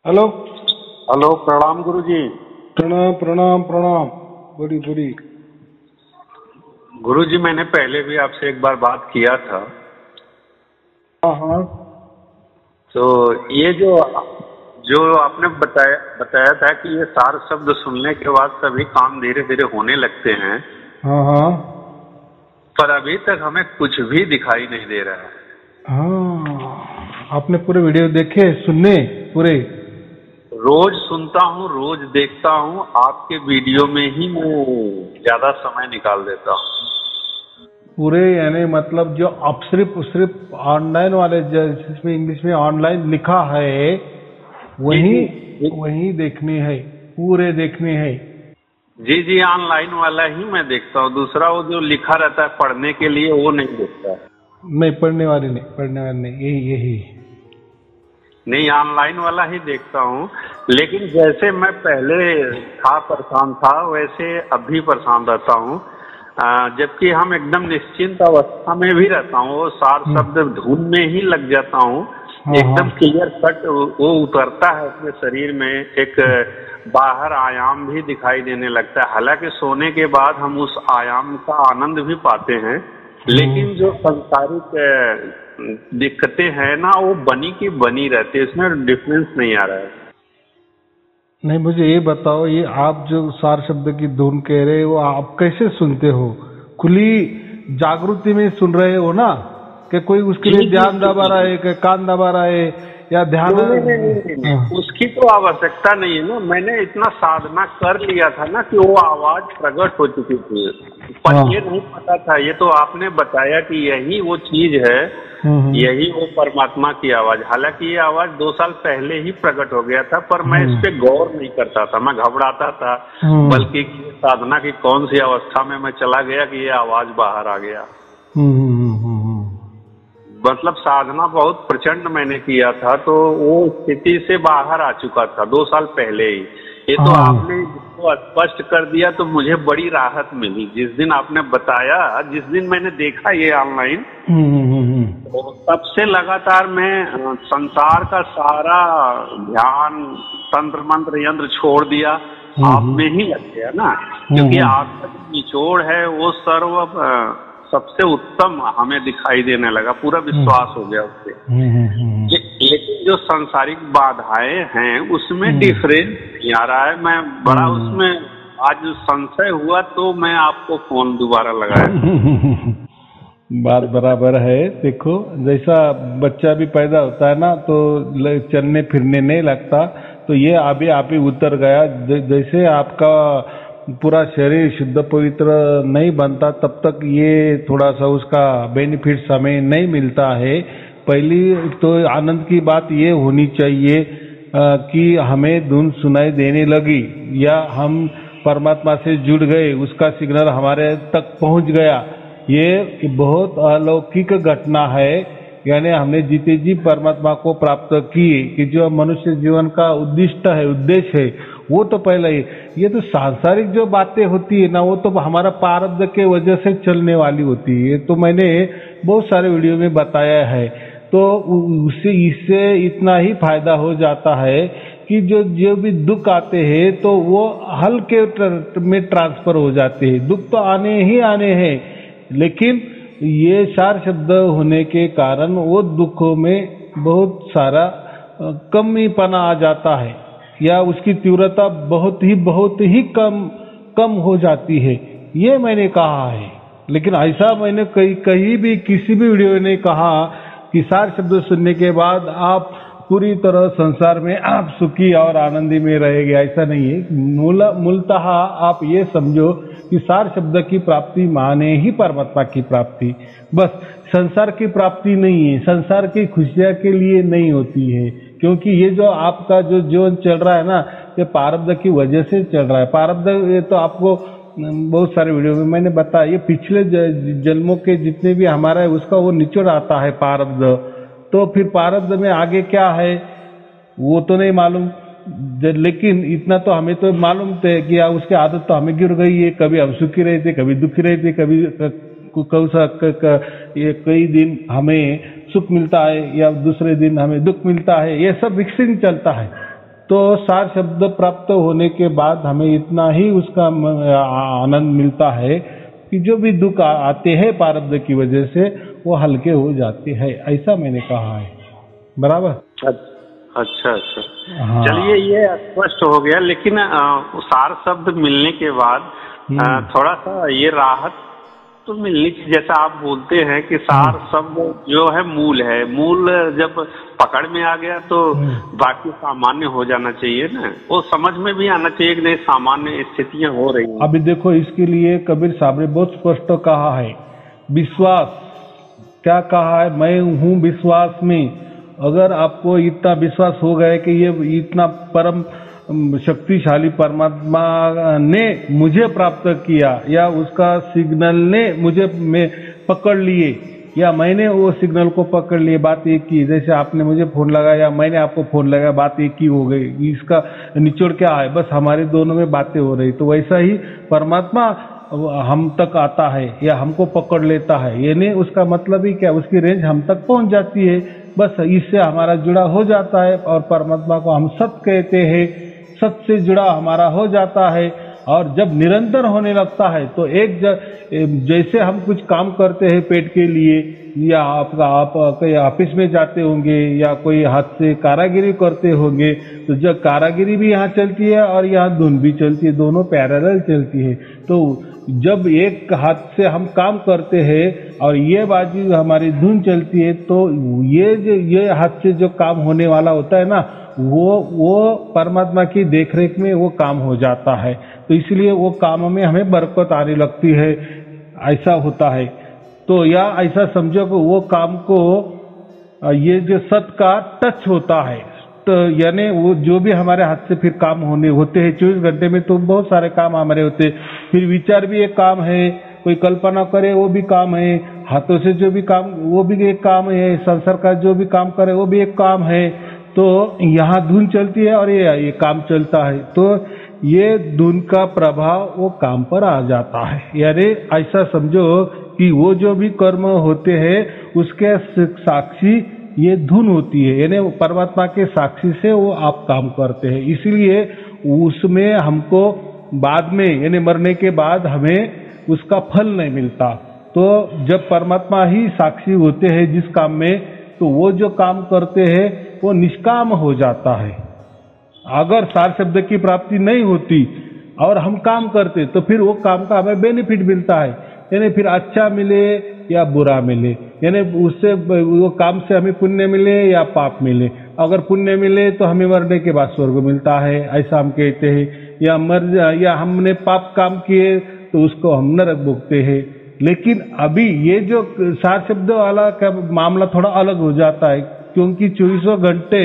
Hello. Hello, प्रणाम गुरुजी। प्रणाम प्रणाम प्रणाम। बड़ी बड़ी। गुरुजी, मैंने पहले भी आपसे एक बार बात किया था। हाँ हाँ। तो ये जो जो आपने बताया था कि ये सार शब्द सुनने के बाद सभी काम धीरे धीरे होने लगते हैं, हाँ हाँ। पर अभी तक हमें कुछ भी दिखाई नहीं दे रहा है। हाँ, आपने पूरे वीडियो देखे सुनने पूरे? रोज सुनता हूँ, रोज देखता हूँ, आपके वीडियो में ही मैं ज्यादा समय निकाल देता हूँ। पूरे यानी मतलब जो आप सिर्फ ऑनलाइन वाले जिसमें इंग्लिश में ऑनलाइन लिखा है वही जी वही देखने हैं, पूरे देखने हैं। जी जी, ऑनलाइन वाला ही मैं देखता हूँ। दूसरा वो जो लिखा रहता है पढ़ने के लिए, वो नहीं देखता। नहीं, पढ़ने वाले नहीं, पढ़ने वाले नहीं, यही यही। नहीं, ऑनलाइन वाला ही देखता हूँ। लेकिन जैसे मैं पहले था परेशान था, वैसे अभी परेशान रहता हूँ। जबकि हम एकदम निश्चिंत अवस्था में भी रहता हूँ, वो सार शब्द धुन में ही लग जाता हूँ। हाँ एकदम हाँ। क्लियर कट वो उतरता है अपने शरीर में, एक बाहर आयाम भी दिखाई देने लगता है। हालांकि सोने के बाद हम उस आयाम का आनंद भी पाते हैं, लेकिन जो संसारिक दिक्कतें हैं ना, वो बनी की बनी रहती है, इसमें डिफरेंस नहीं आ रहा है। नहीं, मुझे ये बताओ, ये आप जो सार शब्द की धुन कह रहे हो आप कैसे सुनते हो? खुली जागृति में सुन रहे हो ना, कि कोई उसके लिए ध्यान दबा रहा है, कि कान दबा रहा है, या ध्यान? नहीं, उसकी तो आवश्यकता नहीं है ना। मैंने इतना साधना कर लिया था ना कि वो आवाज प्रकट हो चुकी थी, पर ये नहीं पता था। ये तो आपने बताया कि यही वो चीज है, यही वो परमात्मा की आवाज। हालांकि ये आवाज 2 साल पहले ही प्रकट हो गया था, पर मैं इस पे गौर नहीं करता था, मैं घबराता था। बल्कि साधना की कौन सी अवस्था में मैं चला गया कि ये आवाज बाहर आ गया। मतलब साधना बहुत प्रचंड मैंने किया था, तो वो स्थिति से बाहर आ चुका था 2 साल पहले ही। ये तो आपने इसको स्पष्ट कर दिया, तो मुझे बड़ी राहत मिली। जिस दिन आपने बताया, जिस दिन मैंने देखा ये ऑनलाइन, तो तब से लगातार मैं संसार का सारा ध्यान, तंत्र मंत्र यंत्र छोड़ दिया, आप में ही लग गया ना। क्योंकि आपका जो निचोड़ है वो सबसे उत्तम हमें दिखाई देने लगा, पूरा विश्वास हो गया उससे। लेकिन जो सांसारिक बाधाएं हैं उसमें डिफरेंस नहीं आ रहा है। मैं बड़ा उसमें आज संशय हुआ, तो मैं आपको फोन दोबारा लगाया। बात बराबर है। देखो, जैसा बच्चा भी पैदा होता है ना, तो चलने फिरने नहीं लगता, तो ये अभी आप ही उतर गया। जैसे आपका पूरा शरीर शुद्ध पवित्र नहीं बनता, तब तक ये थोड़ा सा उसका बेनिफिट हमें नहीं मिलता है। पहली तो आनंद की बात ये होनी चाहिए कि हमें धुन सुनाई देने लगी, या हम परमात्मा से जुड़ गए, उसका सिग्नल हमारे तक पहुंच गया। ये बहुत अलौकिक घटना है। यानी हमने जीते जी परमात्मा को प्राप्त किए, कि जो मनुष्य जीवन का उद्देश्य है वो तो पहले ही। ये तो सांसारिक जो बातें होती है ना, वो तो हमारा प्रारब्ध के वजह से चलने वाली होती है। तो मैंने बहुत सारे वीडियो में बताया है। तो इससे इतना ही फायदा हो जाता है कि जो भी दुख आते हैं तो वो हल्के में ट्रांसफर हो जाते हैं। दुख तो आने ही आने हैं, लेकिन ये सार शब्द होने के कारण वो दुखों में बहुत सारा कमीपना आ जाता है, या उसकी तीव्रता बहुत ही कम हो जाती है। ये मैंने कहा है। लेकिन ऐसा मैंने कहीं भी किसी भी वीडियो में नहीं कहा कि सार शब्द सुनने के बाद आप पूरी तरह संसार में आप सुखी और आनंदी में रहेंगे, ऐसा नहीं है। मूलतः आप ये समझो कि सार शब्द की प्राप्ति माने ही परमात्मा की प्राप्ति। बस संसार की प्राप्ति नहीं है, संसार की खुशियां के लिए नहीं होती है। क्योंकि ये जो आपका जो जीवन चल रहा है ना, ये प्रारब्ध की वजह से चल रहा है। प्रारब्ध, ये तो आपको बहुत सारे वीडियो में मैंने बताया, ये पिछले जन्मों के जितने भी हमारा है उसका वो निचोड़ आता है प्रारब्ध। तो फिर प्रारब्ध में आगे क्या है वो तो नहीं मालूम, लेकिन इतना तो हमें तो मालूम है कि उसकी आदत तो हमें गिर गई है। कभी हम सुखी रहते, कभी दुखी रहते, कभी कई दिन हमें सुख मिलता है या दूसरे दिन हमें दुख मिलता है। ये सब मिक्सिंग चलता है। तो सार शब्द प्राप्त होने के बाद हमें इतना ही उसका आनंद मिलता है कि जो भी दुख आते हैं प्रारब्ध की वजह से वो हल्के हो जाते हैं, ऐसा मैंने कहा है। बराबर। अच्छा अच्छा। हाँ। चलिए ये स्पष्ट हो गया, लेकिन सार शब्द मिलने के बाद थोड़ा सा ये राहत तो मिलनी चाहिए। जैसा आप बोलते हैं कि सार शब्द जो है मूल जब पकड़ में आ गया तो बाकी सामान्य हो जाना चाहिए ना, वो समझ में भी आना चाहिए कि नहीं सामान्य स्थितियां हो रही हैं। अभी देखो इसके लिए कबीर साहब ने बहुत स्पष्ट कहा है, विश्वास क्या कहा है, मैं हूँ विश्वास में। अगर आपको इतना विश्वास हो गया कि ये इतना परम शक्तिशाली परमात्मा ने मुझे प्राप्त किया या उसका सिग्नल ने मुझे में पकड़ लिए या मैंने वो सिग्नल को पकड़ लिए, बात एक की। जैसे आपने मुझे फोन लगाया या मैंने आपको फोन लगाया, बात एक ही हो गई। इसका निचोड़ क्या है, बस हमारे दोनों में बातें हो रही। तो वैसा ही परमात्मा हम तक आता है या हमको पकड़ लेता है, यानी उसका मतलब ही क्या, उसकी रेंज हम तक पहुंच जाती है। बस इससे हमारा जुड़ा हो जाता है और परमात्मा को हम सत कहते हैं, सत से जुड़ा हमारा हो जाता है। और जब निरंतर होने लगता है तो जैसे हम कुछ काम करते हैं पेट के लिए या आप कहीं ऑफिस में जाते होंगे या कोई हाथ से कारागिरी करते होंगे, तो जब कारागिरी भी यहाँ चलती है और यहाँ धुन भी चलती है, दोनों पैरेलल चलती है। तो जब एक हाथ से हम काम करते हैं और ये बाजू हमारी धुन चलती है, तो ये हाथ से जो काम होने वाला होता है ना, वो परमात्मा की देखरेख में वो काम हो जाता है। तो इसलिए वो काम में हमें बरकत आने लगती है, ऐसा होता है। तो या ऐसा समझो कि वो काम को ये जो सत का टच होता है, तो यानी वो जो भी हमारे हाथ से फिर काम होते हैं 24 घंटे में, तो बहुत सारे काम हमारे होते हैं। फिर विचार भी एक काम है, कोई कल्पना करे वो भी काम है, हाथों से जो भी काम वो भी एक काम है, संसार का जो भी काम करे वो भी एक काम है। तो यहाँ धुन चलती है और ये काम चलता है, तो ये धुन का प्रभाव वो काम पर आ जाता है। यानी ऐसा समझो कि वो जो भी कर्म होते हैं उसके साक्षी ये धुन होती है, यानी परमात्मा के साक्षी से वो आप काम करते हैं। इसलिए उसमें हमको बाद में यानी मरने के बाद हमें उसका फल नहीं मिलता। तो जब परमात्मा ही साक्षी होते हैं जिस काम में, तो वो जो काम करते हैं वो निष्काम हो जाता है। अगर सार शब्द की प्राप्ति नहीं होती और हम काम करते तो फिर वो काम का हमें बेनिफिट मिलता है, यानी फिर अच्छा मिले या बुरा मिले, यानी उससे वो काम से हमें पुण्य मिले या पाप मिले। अगर पुण्य मिले तो हमें मरने के बाद स्वर्ग मिलता है, ऐसा हम कहते हैं। या हमने पाप काम किए तो उसको हम नरक भोगते हैं। लेकिन अभी ये जो सार शब्द वाला का मामला थोड़ा अलग हो जाता है, क्योंकि 24 घंटे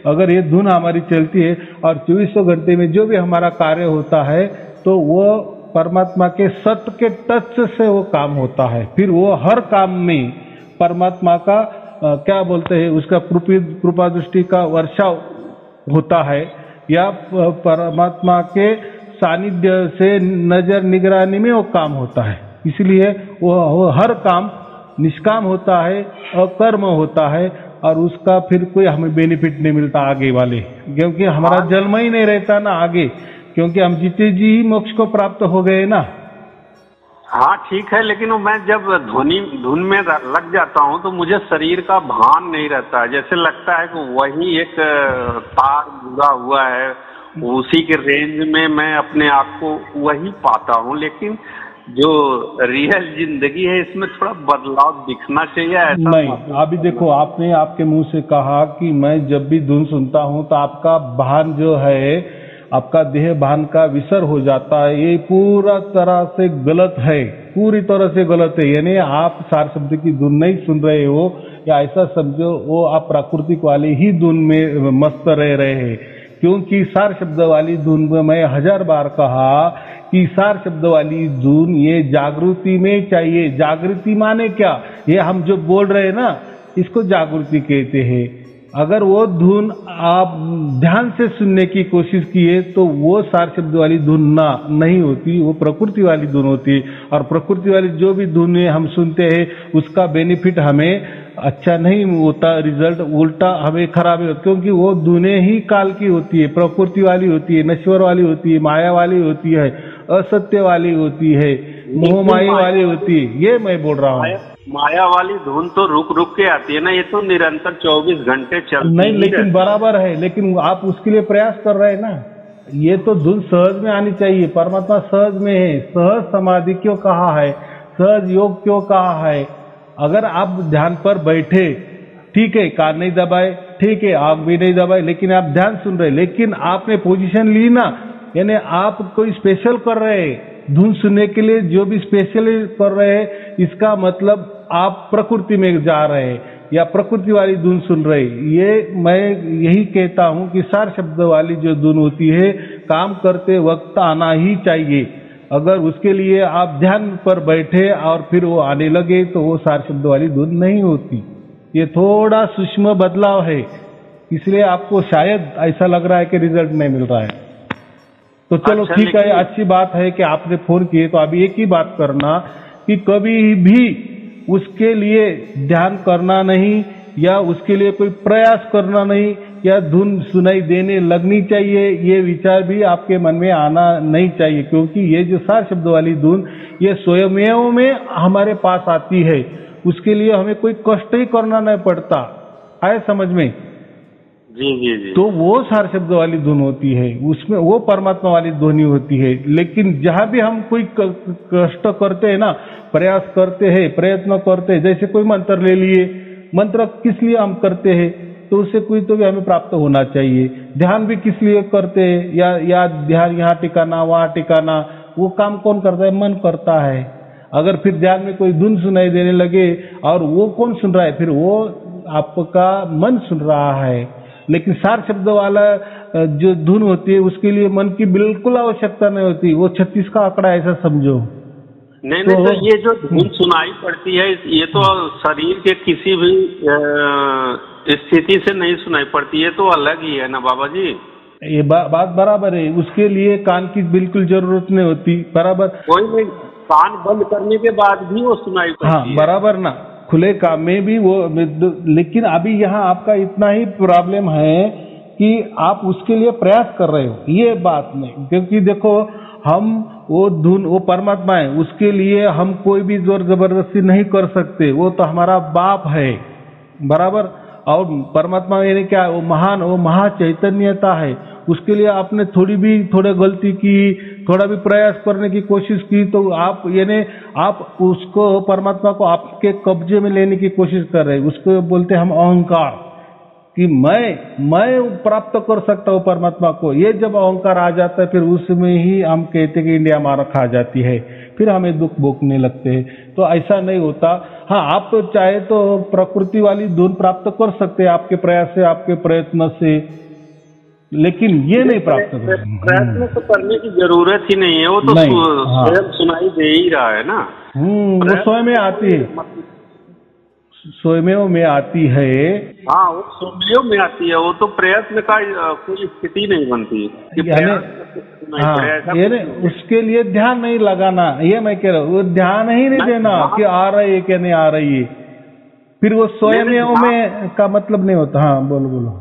अगर ये धुन हमारी चलती है और 24 घंटे में जो भी हमारा कार्य होता है तो वो परमात्मा के सत्य के टच से वो काम होता है। फिर वो हर काम में परमात्मा का क्या बोलते हैं, उसका कृपा दृष्टि का वर्षाव होता है या परमात्मा के सानिध्य से नजर निगरानी में वो काम होता है। इसलिए वो हर काम निष्काम होता है और कर्म होता है और उसका फिर कोई हमें बेनिफिट नहीं मिलता आगे वाले, क्योंकि हमारा जन्म ही नहीं रहता ना आगे, क्योंकि हम जीते जी ही मोक्ष को प्राप्त हो गए ना। हाँ ठीक है, लेकिन मैं जब धुन में लग जाता हूँ तो मुझे शरीर का भान नहीं रहता, जैसे लगता है कि वही एक तार जुड़ा हुआ है, उसी के रेंज में मैं अपने आप को वही पाता हूँ। लेकिन जो रियल जिंदगी है इसमें थोड़ा बदलाव दिखना चाहिए, ऐसा नहीं। अभी देखो आपने आपके मुंह से कहा कि मैं जब भी धुन सुनता हूँ तो आपका भान जो है, आपका देह भान का विसर हो जाता है। ये पूरा तरह से गलत है, पूरी तरह से गलत है। यानी आप सार शब्द की धुन नहीं सुन रहे हो, या ऐसा समझो वो आप प्राकृतिक वाली ही धुन में मस्त रह रहे हैं। क्योंकि सार शब्द वाली धुन में मैं 1000 बार कहा कि सार शब्द वाली धुन ये जागृति में चाहिए। जागृति माने क्या, ये हम जो बोल रहे हैं ना, इसको जागृति कहते हैं। अगर वो धुन आप ध्यान से सुनने की कोशिश किए तो वो सार शब्द वाली धुन नहीं होती, वो प्रकृति वाली धुन होती है। और प्रकृति वाली जो भी धुनें हम सुनते हैं उसका बेनिफिट हमें अच्छा नहीं होता, रिजल्ट उल्टा हमें खराब ही होता, क्योंकि वो धुनें ही काल की होती है, प्रकृति वाली होती है, नश्वर वाली होती है, माया वाली होती है, असत्य वाली होती है, मोहमाया वाली होती है। ये मैं बोल रहा हूँ। माया वाली धुन तो रुक रुक के आती है ना, ये तो निरंतर 24 घंटे चलती नहीं, लेकिन बराबर है, लेकिन आप उसके लिए प्रयास कर रहे हैं ना। ये तो धुन सहज में आनी चाहिए, परमात्मा सहज में है। सहज समाधि क्यों कहा है, सहज योग क्यों कहा है? अगर आप ध्यान पर बैठे, ठीक है, कान नहीं दबाए, ठीक है, आंख भी नहीं दबाए, लेकिन आप ध्यान सुन रहे, लेकिन आपने पोजीशन ली ना, यानी आप कोई स्पेशल कर रहे हैं धुन सुनने के लिए, जो भी स्पेशल कर रहे हैं, इसका मतलब आप प्रकृति में जा रहे हैं या प्रकृति वाली धुन सुन रहे हैं। ये मैं यही कहता हूं कि सार शब्द वाली जो धुन होती है काम करते वक्त आना ही चाहिए। अगर उसके लिए आप ध्यान पर बैठे और फिर वो आने लगे तो वो सार शब्द वाली धुन नहीं होती। ये थोड़ा सूक्ष्म बदलाव है, इसलिए आपको शायद ऐसा लग रहा है कि रिजल्ट नहीं मिल रहा है। तो चलो अच्छा, ठीक है, अच्छी बात है कि आपने फोन किए। तो अभी एक ही बात करना कि कभी भी उसके लिए ध्यान करना नहीं या उसके लिए कोई प्रयास करना नहीं या धुन सुनाई देने लगनी चाहिए, ये विचार भी आपके मन में आना नहीं चाहिए, क्योंकि ये जो सार शब्द वाली धुन ये स्वयं में हमारे पास आती है, उसके लिए हमें कोई कष्ट ही करना नहीं पड़ता है, समझ में? जी जी जी। तो वो सार शब्द वाली धुन होती है, उसमें वो परमात्मा वाली ध्वनि होती है। लेकिन जहां भी हम कोई कष्ट करते हैं ना, प्रयास करते हैं, प्रयत्न करते हैं, जैसे कोई मंत्र ले लिए, मंत्र किस लिए हम करते हैं? तो उससे कोई तो भी हमें प्राप्त होना चाहिए। ध्यान भी किस लिए करते हैं? या ध्यान यहाँ टिकाना वहां टिकाना, वो काम कौन करता है? मन करता है। अगर फिर ध्यान में कोई धुन सुनाई देने लगे और वो कौन सुन रहा है? फिर वो आपका मन सुन रहा है। लेकिन सार शब्द वाला जो धुन होती है उसके लिए मन की बिल्कुल आवश्यकता नहीं होती, वो 36 का आंकड़ा ऐसा समझो। नहीं नहीं, तो ये जो धुन सुनाई पड़ती है ये तो शरीर के किसी भी स्थिति से नहीं सुनाई पड़ती, ये तो अलग ही है ना बाबा जी। ये बात बराबर है, उसके लिए कान की बिल्कुल जरूरत नहीं होती, बराबर। कोई नहीं, कान बंद करने के बाद भी वो सुनाई पड़ती है। हाँ बराबर ना, खुले काम में भी वो। लेकिन अभी यहाँ आपका इतना ही प्रॉब्लम है कि आप उसके लिए प्रयास कर रहे हो, ये बात नहीं। क्योंकि देखो, हम वो धुन, वो परमात्मा है, उसके लिए हम कोई भी जोर जबरदस्ती नहीं कर सकते, वो तो हमारा बाप है, बराबर। और परमात्मा यानी क्या? वो महान, वो महा चैतन्यता है। उसके लिए आपने थोड़ी गलती की, थोड़ा भी प्रयास करने की कोशिश की, तो आप यानी आप उसको, परमात्मा को आपके कब्जे में लेने की कोशिश कर रहे हैं। उसको बोलते हैं हम अहंकार, कि मैं प्राप्त कर सकता हूँ परमात्मा को। ये जब अहंकार आ जाता है, फिर उसमें ही हम कहते हैं कि इंडिया मार खा जाती है, फिर हमें दुख भोगने लगते हैं। तो ऐसा नहीं होता। हाँ, आप तो चाहे तो प्रकृति वाली धुन प्राप्त कर सकते हैं आपके प्रयास से, आपके प्रयत्न से, लेकिन ये नहीं प्राप्त कर। प्रयत्न तो करने की जरूरत ही नहीं है, वो तो स्वयं सुनाई दे ही रहा है ना। वो स्वयं में आती है, स्वयं में आती है। हाँ, वो स्वयं में आती है, वो तो प्रयत्न का कोई स्थिति नहीं बनती यानी उसके लिए ध्यान नहीं लगाना, ये मैं कह रहा हूँ। वो ध्यान ही नहीं देना कि आ रही है क्या नहीं आ रही है, फिर वो स्वयं में का मतलब नहीं होता। हाँ बोलो।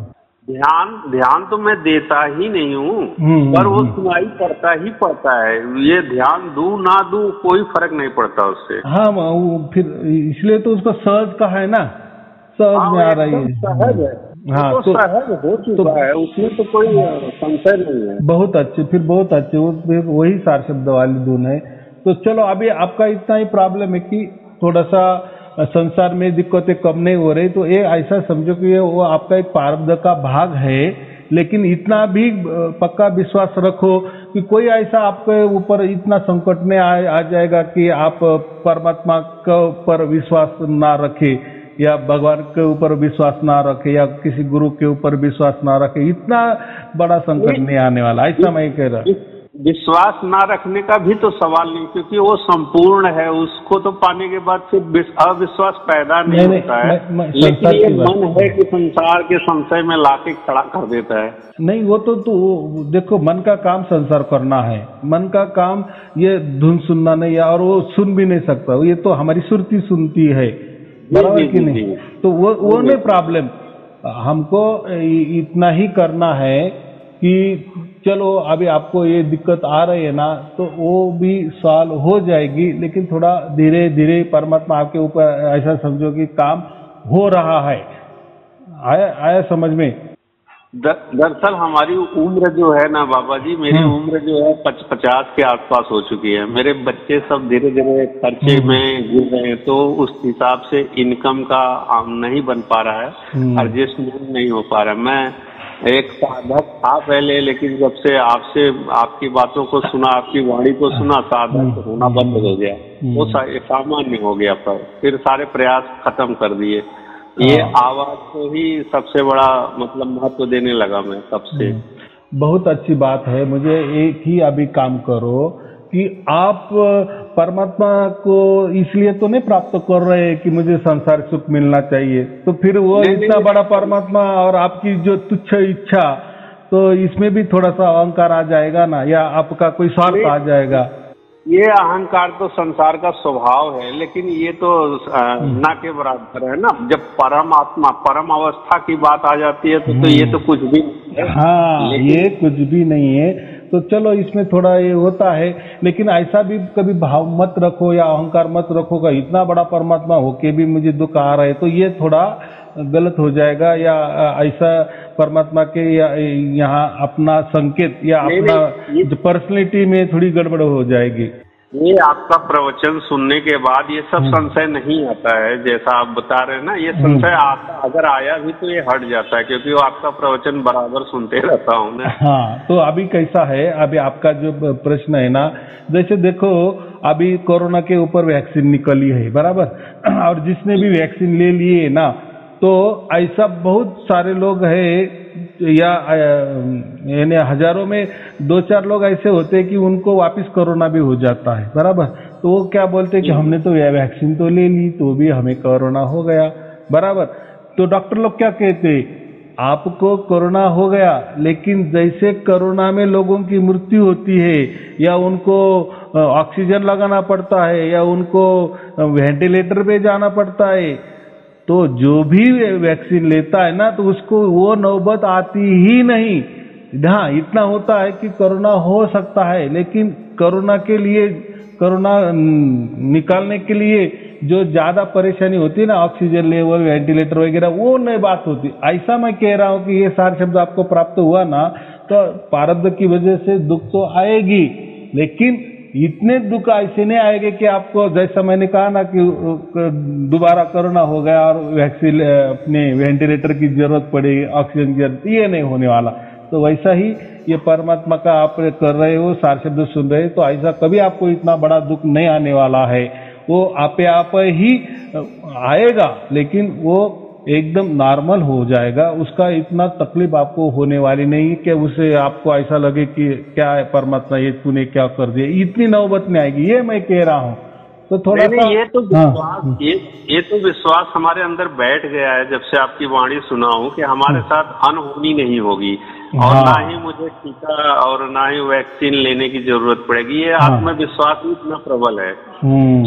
ध्यान तो मैं देता ही नहीं हूँ, पर वो सुनाई पड़ता ही पड़ता है। ये ध्यान दूं ना दूं कोई फर्क नहीं पड़ता उससे। हाँ, वो फिर इसलिए तो उसको सहज का है ना, सहज में आ रही है, सहज है। हाँ, तो सहज हो चुका है, उसमें तो कोई संशय नहीं है। बहुत अच्छे, फिर बहुत अच्छे, वही सार शब्द वाली धुन है। तो चलो, अभी आपका इतना ही प्रॉब्लम है कि थोड़ा सा संसार में दिक्कतें कम नहीं हो रही, तो ये ऐसा समझो कि वो आपका एक प्रारब्ध का भाग है। लेकिन इतना भी पक्का विश्वास रखो कि कोई ऐसा आपके ऊपर इतना संकट में आ जाएगा कि आप परमात्मा के ऊपर विश्वास ना रखे, या भगवान के ऊपर विश्वास ना रखे, या किसी गुरु के ऊपर विश्वास ना रखे। इतना बड़ा संकट नहीं आने वाला, ऐसा मैं कह रहा। विश्वास ना रखने का भी तो सवाल नहीं, क्योंकि वो संपूर्ण है, उसको तो पाने के बाद फिर अविश्वास पैदा नहीं होता है। लेकिन ये मन है कि संसार के संशय में लाके खड़ा कर देता है। नहीं, वो तो देखो, मन का काम संसार करना है, मन का काम ये धुन सुनना नहीं है, और वो सुन भी नहीं सकता, ये तो हमारी सुरती सुनती है, बराबर कि नहीं? तो वो नहीं प्रॉब्लम, हमको इतना ही करना है कि चलो अभी आपको ये दिक्कत आ रही है ना, तो वो भी सॉल्व हो जाएगी, लेकिन थोड़ा धीरे धीरे परमात्मा आपके ऊपर ऐसा समझो कि काम हो रहा है। आया समझ में? दरअसल हमारी उम्र जो है ना बाबा जी, मेरी उम्र जो है 50 के आसपास हो चुकी है। मेरे बच्चे सब धीरे धीरे खर्चे में गिर रहे हैं, तो उस हिसाब से इनकम का नहीं बन पा रहा है, एडजस्टमेंट नहीं हो पा रहा है। मैं एक साधक था पहले, लेकिन जब से आपसे आपकी बातों को सुना, आपकी वाणी को सुना, साधक होना बंद हो गया, वो सामान्य हो गया। पर फिर सारे प्रयास खत्म कर दिए। ये आवाज को ही सबसे बड़ा मतलब महत्व देने लगा मैं तब से। बहुत अच्छी बात है। मुझे एक ही अभी काम करो कि आप परमात्मा को इसलिए तो नहीं प्राप्त कर रहे कि मुझे संसार सुख मिलना चाहिए, तो फिर वो इतना बड़ा परमात्मा और आपकी जो तुच्छ इच्छा, तो इसमें भी थोड़ा सा अहंकार आ जाएगा ना, या आपका कोई स्वार्थ आ जाएगा? ये अहंकार तो संसार का स्वभाव है, लेकिन ये तो ना के बराबर है ना। जब परमात्मा परम अवस्था की बात आ जाती है तो ये तो कुछ भी नहीं है। हाँ, ये कुछ भी नहीं है। तो चलो इसमें थोड़ा ये होता है, लेकिन ऐसा भी कभी भाव मत रखो या अहंकार मत रखो कि इतना बड़ा परमात्मा होके भी मुझे दुख आ रहा है, तो ये थोड़ा गलत हो जाएगा। या ऐसा परमात्मा के यहाँ अपना संकेत या अपना पर्सनैलिटी में थोड़ी गड़बड़ हो जाएगी। ये आपका प्रवचन सुनने के बाद ये सब संशय नहीं आता है, जैसा आप बता रहे हैं ना। ये संशय आता, अगर आया भी तो ये हट जाता है, क्योंकि वो आपका प्रवचन बराबर सुनते रहता हूँ मैं। हाँ, तो अभी कैसा है, अभी आपका जो प्रश्न है ना, जैसे देखो अभी कोरोना के ऊपर वैक्सीन निकली है, बराबर, और जिसने भी वैक्सीन ले लिए ना, तो ऐसा बहुत सारे लोग हैं, या यानी हजारों में 2-4 लोग ऐसे होते हैं कि उनको वापस कोरोना भी हो जाता है, बराबर। तो वो क्या बोलते हैं कि हमने तो वैक्सीन तो ले ली, तो भी हमें कोरोना हो गया, बराबर। तो डॉक्टर लोग क्या कहते हैं, आपको कोरोना हो गया, लेकिन जैसे कोरोना में लोगों की मृत्यु होती है, या उनको ऑक्सीजन लगाना पड़ता है, या उनको वेंटिलेटर पे जाना पड़ता है, तो जो भी वैक्सीन लेता है ना, तो उसको वो नौबत आती ही नहीं। हाँ, इतना होता है कि कोरोना हो सकता है, लेकिन कोरोना निकालने के लिए जो ज्यादा परेशानी होती है ना, ऑक्सीजन लेवल, वेंटिलेटर वगैरह, वो नहीं बात होती। ऐसा मैं कह रहा हूँ कि ये सारे शब्द आपको प्राप्त हुआ ना, तो प्रारब्ध की वजह से दुख तो आएगी, लेकिन इतने दुख ऐसे नहीं आएंगे कि आपको, जैसा मैंने कहा ना कि दोबारा कोरोना हो गया और वैक्सीन अपने वेंटिलेटर की जरूरत पड़ेगी, ऑक्सीजन की जरूरत, ये नहीं होने वाला। तो वैसा ही ये परमात्मा का आप कर रहे हो, सार शब्द सुन रहे हो, तो ऐसा कभी आपको इतना बड़ा दुख नहीं आने वाला है। वो आपे आप ही आएगा, लेकिन वो एकदम नॉर्मल हो जाएगा। उसका इतना तकलीफ आपको होने वाली नहीं कि उसे आपको ऐसा लगे कि क्या है परमात्मा, ये तूने क्या कर दिया, इतनी नौबत नहीं आएगी, ये मैं कह रहा हूँ। तो थोड़ा सा ये तो विश्वास, ये तो विश्वास हमारे अंदर बैठ गया है, जब से आपकी वाणी सुना हूँ कि हमारे साथ अनहोनी नहीं होगी, और ना ही मुझे टीका और ना ही वैक्सीन लेने की जरूरत पड़ेगी। ये आत्मविश्वास इतना प्रबल है।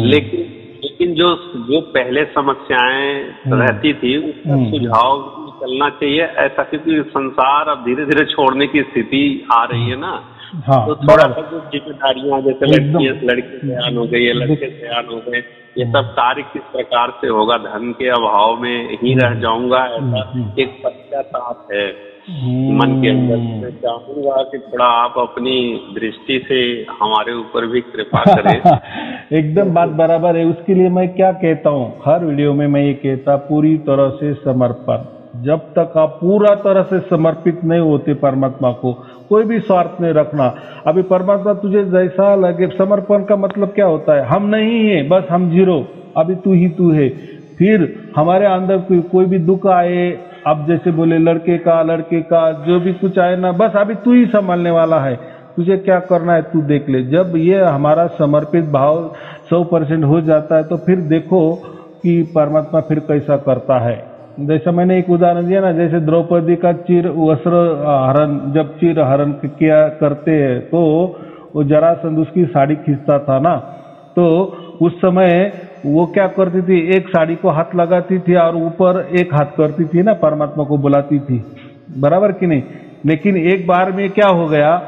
लेकिन जो पहले समस्याएं रहती थी, उसका सुझाव निकलना चाहिए ऐसा, क्योंकि संसार अब धीरे धीरे छोड़ने की स्थिति आ रही है ना। तो थोड़ा सा जो जिम्मेदारियां, जैसे लड़के सयान हो गए, लड़के सयान हो गए, ये सब कार्य किस प्रकार से होगा, धन के अभाव में ही रह जाऊंगा, ऐसा एक पश्चाताप है मन के अंदर। मैं चाहूंगा कि थोड़ा आप अपनी दृष्टि से हमारे ऊपर भी कृपा करें। एकदम बात बराबर है। उसके लिए मैं क्या कहता हूँ, हर वीडियो में मैं ये कहता, पूरी तरह से समर्पण। जब तक आप पूरा तरह से समर्पित नहीं होते परमात्मा को, कोई भी स्वार्थ नहीं रखना। अभी परमात्मा तुझे जैसा लगे, समर्पण का मतलब क्या होता है, हम नहीं है, बस हम जीरो, अभी तू ही तू है। फिर हमारे अंदर कोई भी दुख आए, अब जैसे बोले लड़के का जो भी कुछ आए ना, बस अभी तू ही संभालने वाला है। तुझे क्या करना है तू देख ले। जब ये हमारा समर्पित भाव 100% हो जाता है तो फिर देखो कि परमात्मा फिर कैसा करता है। जैसा मैंने एक उदाहरण दिया ना, जैसे द्रौपदी का चिर वस्त्र हरण, जब चिर हरण किया करते हैं तो वो जरासंध उसकी साड़ी खींचता था ना, तो उस समय वो क्या करती थी, एक साड़ी को हाथ लगाती थी और ऊपर एक हाथ करती थी ना, परमात्मा को बुलाती थी, बराबर कि नहीं। लेकिन एक बार में क्या हो गया,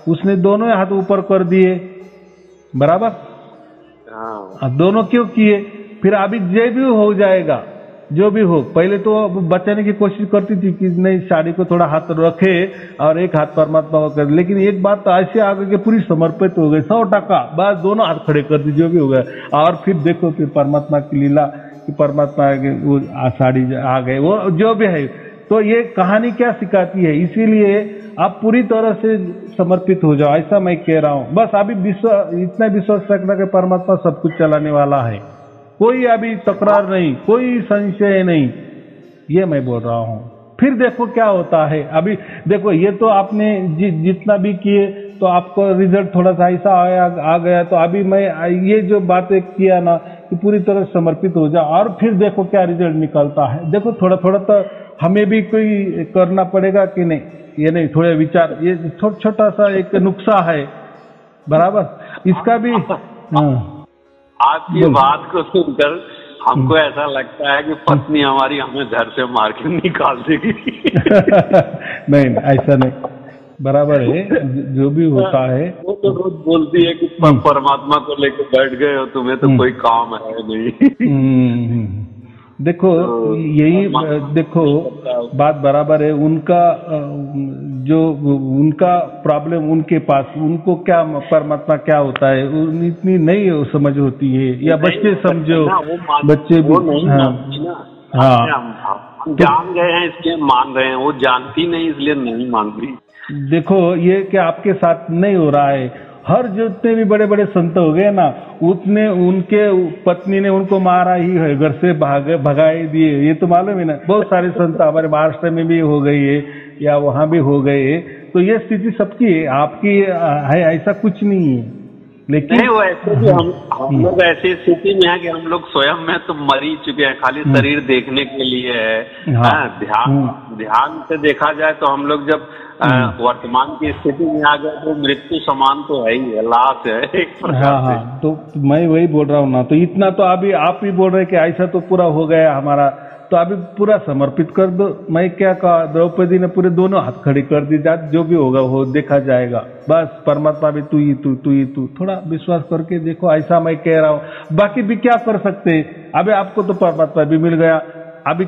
उसने दोनों हाथ ऊपर कर दिए, बराबर। दोनों क्यों किए, फिर अभी जो भी हो जाएगा, जो भी हो, पहले तो बचाने की कोशिश करती थी कि नहीं साड़ी को थोड़ा हाथ रखे और एक हाथ परमात्मा को कर, लेकिन एक बात तो ऐसे आ गई कि पूरी समर्पित हो गई 100%, बस दोनों हाथ खड़े कर दी, जो भी हो गया। और फिर देखो फिर परमात्मा की लीला कि परमात्मा वो साड़ी आ गए, वो जो भी है। तो ये कहानी क्या सिखाती है, इसीलिए आप पूरी तरह से समर्पित हो जाओ, ऐसा मैं कह रहा हूँ। बस अभी इतना विश्वास रखना कि परमात्मा सब कुछ चलाने वाला है, कोई अभी तकरार नहीं, कोई संशय नहीं, ये मैं बोल रहा हूँ। फिर देखो क्या होता है। अभी देखो ये तो आपने जितना भी किए तो आपको रिजल्ट थोड़ा सा ऐसा आ गया, तो अभी मैं ये जो बातें किया ना कि पूरी तरह समर्पित हो जाओ और फिर देखो क्या रिजल्ट निकलता है। देखो थोड़ा थोड़ा तो हमें भी कोई करना पड़ेगा कि नहीं, ये नहीं थोड़े विचार, ये छोटा सा एक नुस्खा है, बराबर, इसका भी। आपकी बात को सुनकर हमको ऐसा लगता है कि पत्नी हमारी हमें घर से मार के निकाल देगी। नहीं ऐसा नहीं, बराबर है, जो भी होता है। वो तो रोज बोलती है कि परमात्मा को लेकर बैठ गए हो, तुम्हें तो कोई काम है नहीं। देखो यही देखो बात बराबर है, उनका जो उनका प्रॉब्लम उनके पास, उनको क्या परमात्मा क्या होता है इतनी नहीं समझ होती है, या बच्चे समझो, बच्चे भी हम जान गए हैं इसलिए मान रहे हैं, वो जानती नहीं इसलिए नहीं मान रही। देखो ये क्या आपके साथ नहीं हो रहा है, हर जितने भी बड़े बड़े संत हो गए ना, उतने उनके पत्नी ने उनको मारा ही है, घर से भगाए दिए, ये तो मालूम है ना। बहुत सारे संत हमारे महाराष्ट्र में भी हो गई है या वहां भी हो गए, तो ये स्थिति सबकी है, आपकी है, ऐसा कुछ नहीं है। लेकिन नहीं, वो ऐसे भी हम लोग ऐसी स्थिति में है कि हम लोग स्वयं में तो मर ही चुके हैं, खाली शरीर देखने के लिए है। ध्यान से देखा जाए तो हम लोग जब वर्तमान की स्थिति में आ गए तो मृत्यु समान तो है ही है, लाश है एक प्रकार से। तो मैं वही बोल रहा हूँ ना, तो इतना तो अभी आप ही बोल रहे कि ऐसा तो पूरा हो गया हमारा, तो अभी पूरा समर्पित कर दो। मैं क्या कहा, द्रौपदी ने पूरे दोनों हाथ खड़े कर दी, जो भी होगा वो देखा जाएगा, बस परमात्मा भी तू ही तू, थोड़ा विश्वास करके देखो, ऐसा मैं कह रहा हूँ। बाकी भी क्या कर सकते हैं, अभी आपको तो परमात्मा भी मिल गया, अभी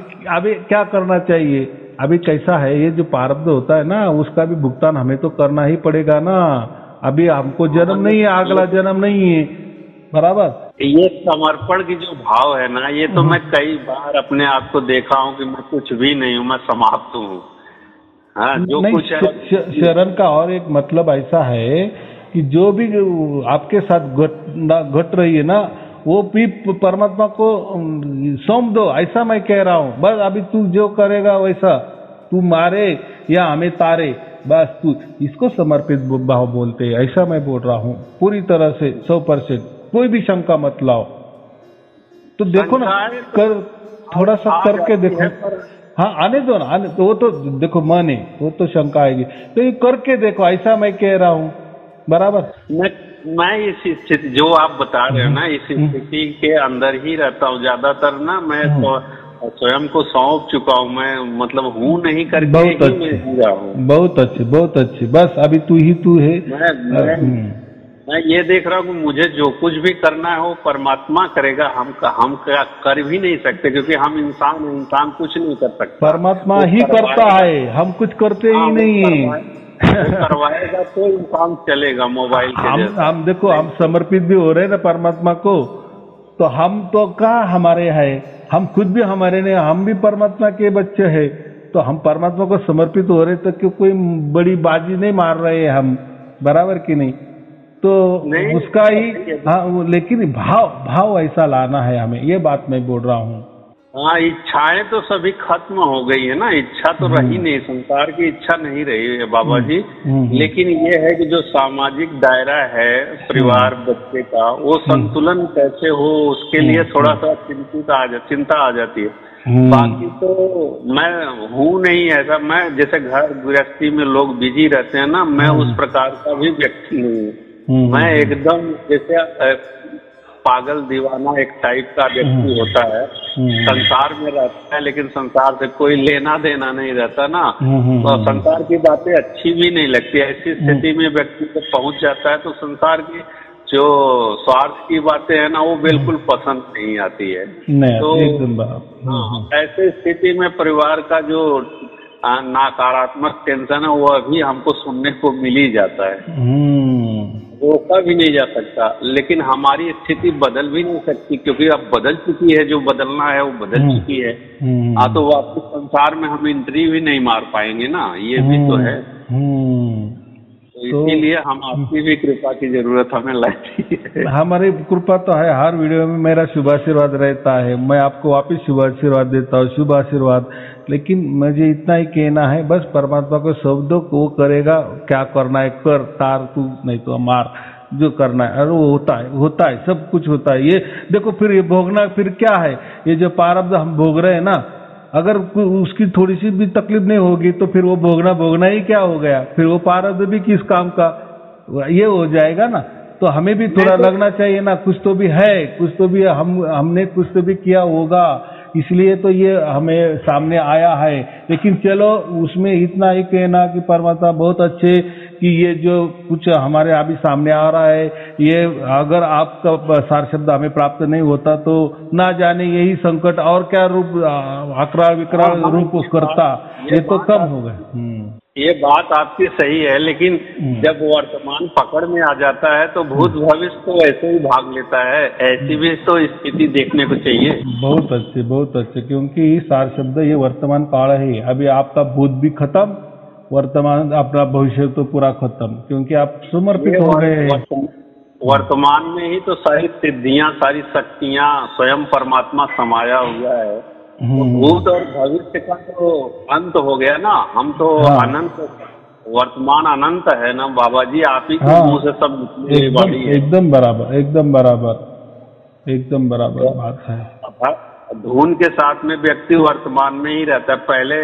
क्या करना चाहिए। अभी कैसा है, ये जो प्रारब्ध होता है ना, उसका भी भुगतान हमें तो करना ही पड़ेगा ना। अभी हमको जन्म नहीं है, अगला जन्म नहीं है, बराबर। ये समर्पण की जो भाव है ना, ये तो मैं कई बार अपने आप को देखा हूँ कि मैं कुछ भी नहीं हूँ, मैं समाप्त हूँ। हाँ, जो कुछ है शरण का और एक मतलब ऐसा है कि जो भी आपके साथ घट रही है ना, वो भी परमात्मा को सौंप दो, ऐसा मैं कह रहा हूँ। बस अभी तू जो करेगा वैसा, तू मारे या हमें तारे, बस तू इसको समर्पित भाव बोलते हैं, ऐसा मैं बोल रहा हूँ। पूरी तरह से 100%, कोई भी शंका मत लाओ। तो देखो ना, थोड़ा सा करके देखो। हाँ, आने दो ना, तो वो तो देखो मन है, वो तो शंका आएगी, तो ये करके देखो, ऐसा मैं कह रहा हूँ, बराबर। मैं इस स्थिति जो आप बता रहे हो ना, इस स्थिति के अंदर ही रहता हूँ ज्यादातर ना। मैं स्वयं को सौंप चुका हूँ, मैं मतलब हूँ नहीं करके बहुत अच्छी, बहुत अच्छी। बस अभी तू ही तू है। मैं ये देख रहा हूँ कि मुझे जो कुछ भी करना है वो परमात्मा करेगा, हम कर भी नहीं सकते, क्योंकि हम इंसान कुछ नहीं कर सकते, परमात्मा ही करता है, हम कुछ करते ही नहीं है। करवाएगा तो इंसान चलेगा मोबाइल के जैसे। हम देखो, हम समर्पित भी हो रहे हैं ना परमात्मा को, तो हम तो कहाँ हमारे है, हम खुद भी हमारे नहीं, हम भी परमात्मा के बच्चे हैं, तो हम परमात्मा को समर्पित हो रहे, तो क्यों कोई बड़ी बाजी नहीं मार रहे हैं हम, बराबर कि नहीं। तो नहीं, उसका ही हाँ, लेकिन भाव ऐसा लाना है हमें, ये बात मैं बोल रहा हूँ। हाँ, इच्छाएं तो सभी खत्म हो गई है ना, इच्छा तो रही नहीं, संसार की इच्छा नहीं रही है बाबा जी। लेकिन ये है कि जो सामाजिक दायरा है परिवार बच्चे का, वो संतुलन कैसे हो, उसके लिए थोड़ा सा चिंता आ जाती है। बाकी तो मैं हूँ नहीं ऐसा, मैं जैसे घर गृहस्थी में लोग बिजी रहते हैं ना, मैं उस प्रकार का भी व्यक्ति नहीं हूँ। मैं एकदम जैसे पागल दीवाना एक टाइप का व्यक्ति होता है, संसार में रहता है लेकिन संसार से कोई लेना देना नहीं रहता ना, तो संसार की बातें अच्छी भी नहीं लगती। ऐसी स्थिति में व्यक्ति को पहुंच जाता है तो संसार की जो स्वार्थ की बातें है ना, वो बिल्कुल पसंद नहीं आती है। तो ऐसे स्थिति में परिवार का जो नकारात्मक टेंशन है वो अभी हमको सुनने को मिल ही जाता है। रोका भी नहीं जा सकता, लेकिन हमारी स्थिति बदल भी नहीं सकती, क्योंकि अब बदल चुकी है, जो बदलना है वो बदल चुकी है। तो वापस संसार में हम एंट्री भी नहीं मार पाएंगे ना, ये भी तो है। तो इसीलिए हम आपकी भी कृपा की जरूरत हमें लगती है। हमारी कृपा तो है, हर वीडियो में मेरा शुभ आशीर्वाद रहता है, मैं आपको वापस शुभ आशीर्वाद देता हूँ, शुभ आशीर्वाद। लेकिन मुझे इतना ही कहना है, बस परमात्मा को शब्दों को करेगा, क्या करना है कर, तार तू नहीं तो मार, जो करना है। और वो होता है सब कुछ होता है। ये देखो, फिर ये भोगना फिर क्या है, ये जो प्रारब्ध हम भोग रहे हैं ना, अगर उसकी थोड़ी सी भी तकलीफ नहीं होगी तो फिर वो भोगना ही क्या हो गया, फिर वो प्रारब्ध भी किस काम का, ये हो जाएगा ना। तो हमें भी थोड़ा लगना चाहिए ना, कुछ तो भी है, कुछ तो भी हमने कुछ तो भी किया होगा, इसलिए तो ये हमें सामने आया है। लेकिन चलो, उसमें इतना ही कहना कि परमात्मा बहुत अच्छे कि ये जो कुछ हमारे अभी सामने आ रहा है, ये अगर आपका सार शब्द हमें प्राप्त नहीं होता तो ना जाने यही संकट और क्या रूप अकराल विकराल रूप करता, ये तो कम हो गए। ये बात आपकी सही है, लेकिन जब वर्तमान पकड़ में आ जाता है तो भूत भविष्य तो ऐसे ही भाग लेता है, ऐसी भी तो स्थिति देखने को चाहिए। बहुत अच्छे, क्योंकि सार शब्द ये वर्तमान काल है। अभी आपका भूत भी खत्म, वर्तमान अपना भविष्य तो पूरा खत्म, क्योंकि आप समर्पित हो गए हैं। वर्तमान में ही तो सारी सिद्धियां, सारी शक्तियां, स्वयं परमात्मा समाया हुआ है। तो भूत और भविष्य का तो अंत हो गया ना, हम तो अनंत, वर्तमान अनंत है ना बाबा जी, आप ही के मुंह से सब निकले वाली है। एकदम बराबर बात है। धुन के साथ में व्यक्ति वर्तमान में ही रहता है। पहले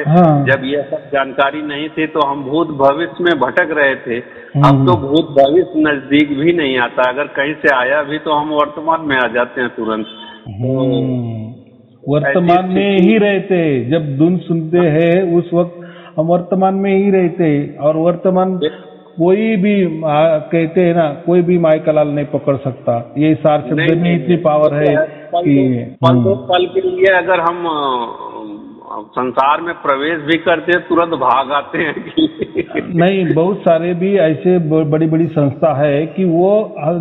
जब ये सब जानकारी नहीं थी तो हम भूत भविष्य में भटक रहे थे, अब तो भूत भविष्य नजदीक भी नहीं आता, अगर कहीं से आया भी तो हम वर्तमान में आ जाते हैं तुरंत। वर्तमान में ही रहते, जब धुन सुनते हैं उस वक्त हम वर्तमान में ही रहते, और वर्तमान कोई भी कहते हैं ना, कोई भी माई कलाल नहीं पकड़ सकता। ये सार शब्द में इतनी पावर है कि पल के लिए अगर हम संसार में प्रवेश भी करते हैं तुरंत भाग आते हैं। नहीं, बहुत सारे भी ऐसे बड़ी बड़ी संस्था है कि वो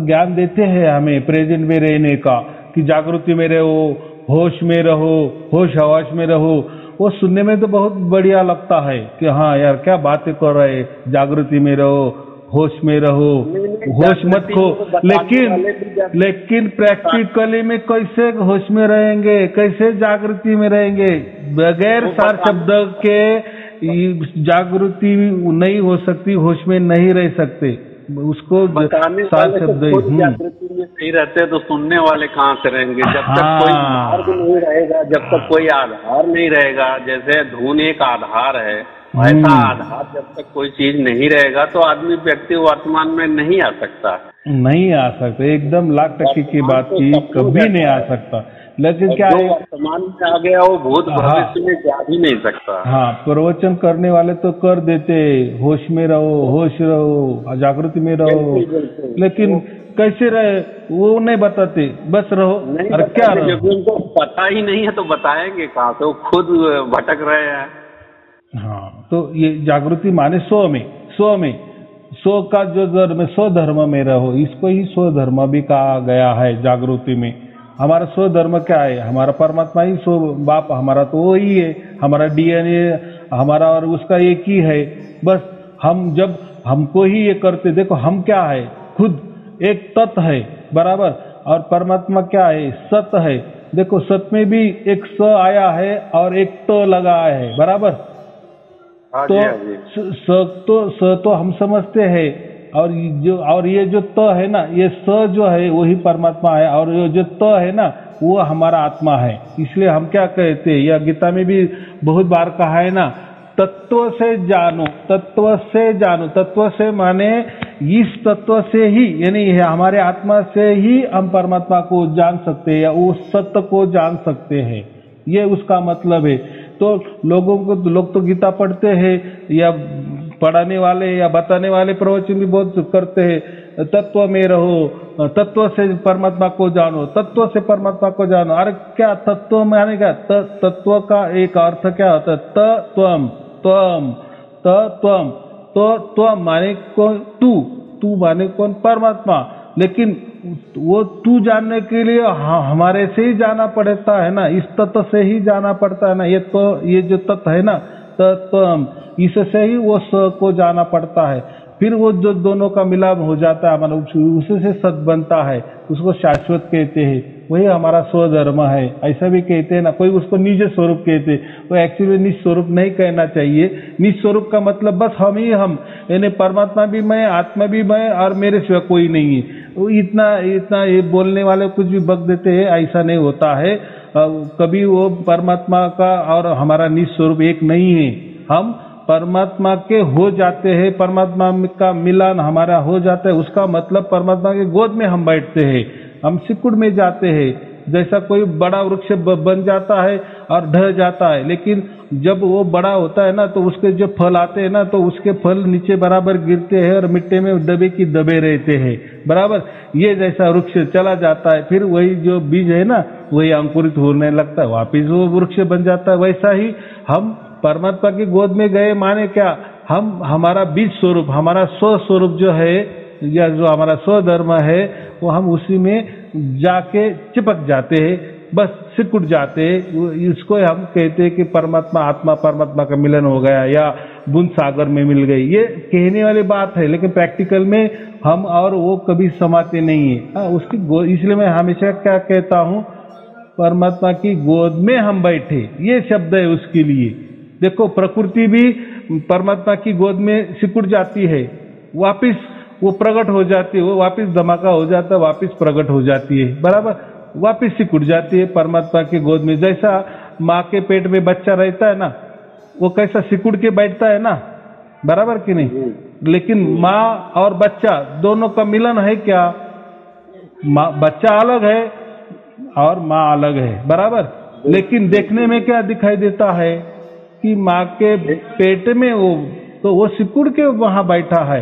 ज्ञान देते हैं हमें प्रेजेंट में रहने का, कि जागृति में रहो, होश में रहो, होश हवास में रहो। वो सुनने में तो बहुत बढ़िया लगता है कि हाँ यार क्या बातें कर रहे, जागृति में रहो, होश में रहो, होश मत खो। लेकिन प्रैक्टिकली में कैसे होश में रहेंगे, कैसे जागृति में रहेंगे? बगैर सार शब्द के जागृति नहीं हो सकती, होश में नहीं रह सकते। उसको सार शब्द जागृति में नहीं रहते तो सुनने वाले कहाँ से रहेंगे? जब तक कोई मार्ग नहीं रहेगा, जब तक कोई आधार नहीं रहेगा, जैसे धुन एक आधार है, ऐसा आधार जब तक कोई चीज नहीं रहेगा तो आदमी व्यक्ति वर्तमान में नहीं आ सकता। एकदम लाख टक्के की बात की, कभी नहीं आ सकता। लेकिन क्या है, वर्तमान में आ गया वो भूत भविष्य में जा भी नहीं सकता। हाँ, प्रवचन करने वाले तो कर देते, होश में रहो, होश रहो, जागृति में रहो, लेकिन कैसे रहे वो नहीं बताते, बस रहो। अरे क्या रहो, उनको पता ही नहीं है तो बताएंगे कहाँ से, वो खुद भटक रहे हैं। हाँ, तो ये जागृति माने सो का जो धर्म, सो धर्म में रहो, इसको ही सो धर्म भी कहा गया है जागृति में। हमारा सो धर्म क्या है? हमारा परमात्मा ही सो बाप, हमारा तो वो ही है, हमारा डीएनए हमारा और उसका एक ही है। बस हम जब हमको ही ये करते, देखो हम क्या है, खुद एक तत्व है बराबर, और परमात्मा क्या है, सत है। देखो सत में भी एक स आया है और एक त लगा है, बराबर। हाँ तो जी, हाँ जी। स तो हम समझते हैं, और ये जो त है ना, ये स जो है वही परमात्मा है, और ये जो त है ना वो हमारा आत्मा है। इसलिए हम क्या कहते हैं, या गीता में भी बहुत बार कहा है ना, तत्व से जानो, तत्व से जानो। तत्व से माने इस तत्व से ही, यानी हमारे आत्मा से ही हम परमात्मा को जान सकते हैं या उस सत्य को जान सकते हैं, ये उसका मतलब है। तो लोग तो गीता पढ़ते हैं या पढ़ाने वाले या बताने वाले प्रवचन भी बहुत करते हैं, तत्व में रहो, तत्व से परमात्मा को जानो, तत्व से परमात्मा को जानो। अरे क्या तत्व माने क्या? तत्व का एक अर्थ क्या होता है? त्वम, त्वम, त्वम। तो त्वम माने कौन? तू माने कौन? परमात्मा। लेकिन वो तू जानने के लिए हमारे से ही जाना पड़ता है ना, इस तत्व से ही जाना पड़ता है ना। ये जो तत्व है ना, तत्व, इससे ही वो स को जाना पड़ता है। फिर वो जो दोनों का मिलाप हो जाता है, मतलब उससे सत बनता है, उसको शाश्वत कहते हैं। वही हमारा स्वधर्म है, ऐसा भी कहते हैं ना। कोई उसको निज स्वरूप कहते हैं, वो एक्चुअली निज स्वरूप नहीं कहना चाहिए। निज स्वरूप का मतलब बस हम ही हम, यानी परमात्मा भी मैं, आत्मा भी मैं, और मेरे सिवा कोई नहीं है। वो इतना ये बोलने वाले कुछ भी बक देते हैं, ऐसा नहीं होता है कभी। वो परमात्मा का और हमारा निज स्वरूप एक नहीं है। हम परमात्मा के हो जाते हैं, परमात्मा का मिलन हमारा हो जाता है, उसका मतलब परमात्मा के गोद में हम बैठते हैं, हम सिकुड़ में जाते हैं। जैसा कोई बड़ा वृक्ष बन जाता है और ढह जाता है, लेकिन जब वो बड़ा होता है ना, तो उसके जो फल आते हैं ना, तो उसके फल नीचे बराबर गिरते हैं और मिट्टी में दबे की दबे रहते हैं, बराबर। ये जैसा वृक्ष चला जाता है, फिर वही जो बीज है ना, वही अंकुरित होने लगता है, वापिस वो वृक्ष बन जाता है। वैसा ही हम परमात्मा की गोद में गए माने क्या? हम हमारा बीज स्वरूप, हमारा स्व स्वरूप जो है, या जो हमारा स्वधर्म है, वो हम उसी में जाके चिपक जाते हैं, बस सिकुड़ जाते हैं। इसको हम कहते हैं कि परमात्मा आत्मा परमात्मा का मिलन हो गया, या बूंद सागर में मिल गई। ये कहने वाली बात है, लेकिन प्रैक्टिकल में हम और वो कभी समाते नहीं है। उसकी इसलिए मैं हमेशा क्या कहता हूँ, परमात्मा की गोद में हम बैठे, ये शब्द है उसके लिए। देखो प्रकृति भी परमात्मा की गोद में सिकुड़ जाती है, वापिस वो प्रकट हो जाती है, वो वापिस धमाका हो जाता है, वापिस प्रकट हो जाती है, बराबर, वापिस सिकुड़ जाती है परमात्मा की गोद में। जैसा माँ के पेट में बच्चा रहता है ना, वो कैसा सिकुड़ के बैठता है ना, बराबर कि नहीं? लेकिन माँ और बच्चा दोनों का मिलन है क्या? बच्चा अलग है और माँ अलग है, बराबर। लेकिन देखने में क्या दिखाई देता है कि माँ के पेट में वो सिकुड़ के वहां बैठा है,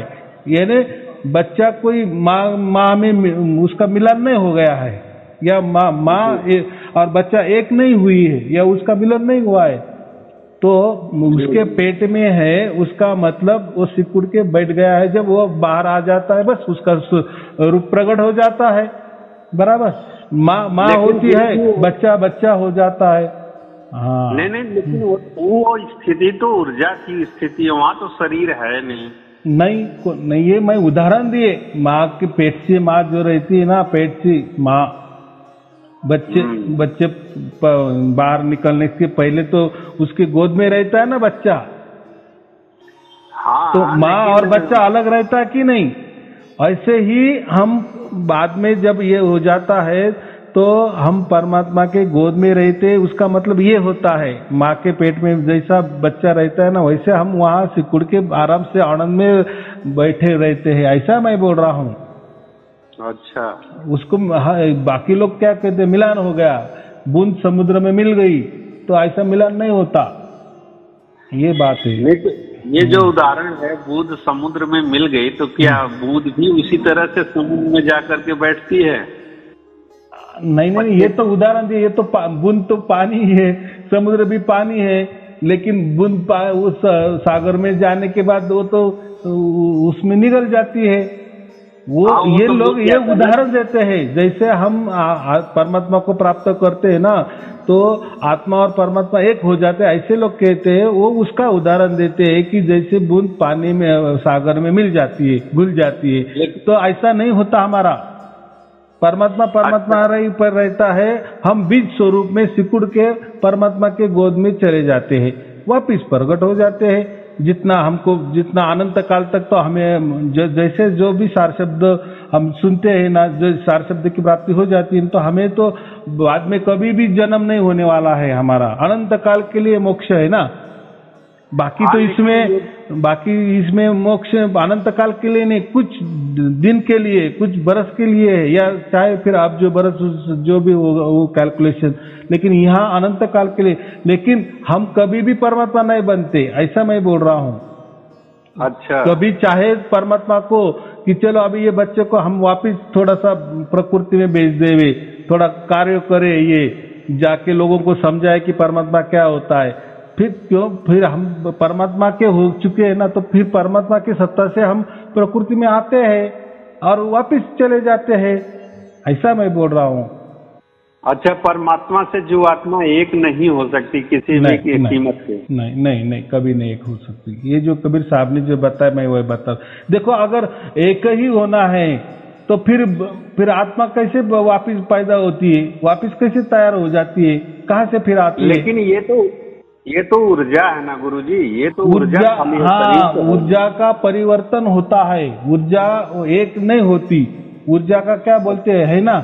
यानी बच्चा कोई माँ में उसका मिलन नहीं हो गया है, या माँ और बच्चा एक नहीं हुई है, या उसका मिलन नहीं हुआ है, तो उसके पेट में है, उसका मतलब वो सिकुड़ के बैठ गया है। जब वो बाहर आ जाता है, बस उसका रूप प्रकट हो जाता है, बराबर। माँ होती है, बच्चा हो जाता है। हाँ नहीं, लेकिन वो स्थिति तो ऊर्जा की स्थिति है, वहाँ तो शरीर है नहीं। ये मैं उदाहरण दिए, माँ के पेट से माँ जो रहती है ना, पेट से माँ, बच्चे बाहर निकलने के पहले तो उसके गोद में रहता है ना बच्चा। हाँ, तो माँ और बच्चा अलग रहता है कि नहीं? ऐसे ही हम बाद में जब ये हो जाता है, तो हम परमात्मा के गोद में रहते, उसका मतलब ये होता है, माँ के पेट में जैसा बच्चा रहता है ना, वैसे हम वहाँ सिकुड़ के आराम से आनंद में बैठे रहते हैं, ऐसा मैं बोल रहा हूँ। अच्छा, उसको बाकी लोग क्या कहते हैं, मिलान हो गया, बूंद समुद्र में मिल गई, तो ऐसा मिलान नहीं होता, ये बात है। ये जो उदाहरण है, बूंद समुद्र में मिल गई, तो क्या बूंद भी उसी तरह से समुद्र में जाकर के बैठती है? नहीं, ये तो उदाहरण दिए, ये तो बूंद तो पानी है, समुद्र भी पानी है, लेकिन बूंद उस सागर में जाने के बाद वो तो उसमें निगल जाती है। ये तो लोग ये उदाहरण देते हैं, जैसे हम परमात्मा को प्राप्त करते हैं ना, तो आत्मा और परमात्मा एक हो जाते हैं, ऐसे लोग कहते हैं। वो उसका उदाहरण देते हैं कि जैसे बूंद पानी में सागर में मिल जाती है, घुल जाती है, तो ऐसा नहीं होता हमारा। परमात्मा परमात्मा रही पर रहता है, हम बीज स्वरूप में सिकुड़ के परमात्मा के गोद में चले जाते हैं, वापिस प्रकट हो जाते हैं। जितना अनंत काल तक तो हमें जैसे जो भी सार शब्द हम सुनते हैं ना, जो सार शब्द की प्राप्ति हो जाती है, तो हमें तो बाद में कभी भी जन्म नहीं होने वाला है, हमारा अनंत काल के लिए मोक्ष है ना। बाकी तो इसमें मोक्ष अनंत काल के लिए नहीं, कुछ दिन के लिए, कुछ बरस के लिए है, या चाहे फिर आप जो बरस जो भी होगा वो कैलकुलेशन, लेकिन यहाँ अनंत काल के लिए। लेकिन हम कभी भी परमात्मा नहीं बनते, ऐसा मैं बोल रहा हूँ। अच्छा, कभी चाहे परमात्मा को कि चलो अभी ये बच्चे को हम वापिस थोड़ा सा प्रकृति में भेज देवे, थोड़ा कार्य करे, ये जाके लोगों को समझाए कि परमात्मा क्या होता है, फिर हम परमात्मा के हो चुके हैं ना, तो फिर परमात्मा की सत्ता से हम प्रकृति में आते हैं और वापिस चले जाते हैं, ऐसा मैं बोल रहा हूँ। अच्छा, परमात्मा से जो आत्मा एक नहीं हो सकती किसी भी कीमत से? नहीं, कभी नहीं एक हो सकती। ये जो कबीर साहब ने जो बताया मैं वही बता। देखो, अगर एक ही होना है तो फिर आत्मा कैसे वापिस पैदा होती है, वापिस कैसे तैयार हो जाती है, कहाँ से फिर आती है? लेकिन ये तो ऊर्जा है ना गुरुजी, ये तो ऊर्जा। हाँ, ऊर्जा का परिवर्तन होता है, ऊर्जा एक नहीं होती। ऊर्जा का क्या बोलते है ना,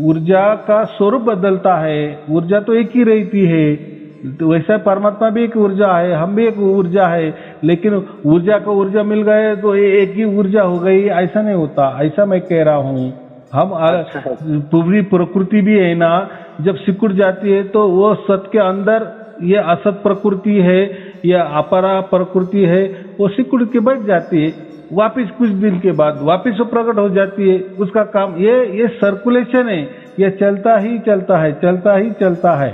ऊर्जा का स्वरूप बदलता है, ऊर्जा तो एक ही रहती है। तो वैसा परमात्मा भी एक ऊर्जा है, हम भी एक ऊर्जा है, लेकिन ऊर्जा को ऊर्जा मिल गए तो एक ही ऊर्जा हो गई, ऐसा नहीं होता, ऐसा मैं कह रहा हूँ। हम पूरी प्रकृति भी है ना, जब सिकुड़ जाती है तो वो सत के अंदर ये असत प्रकृति है या अपरा प्रकृति है, वो सिकुड़ के बैठ जाती है, वापिस कुछ दिन के बाद वापिस वो प्रकट हो जाती है। उसका काम ये सर्कुलेशन है, ये चलता ही चलता है।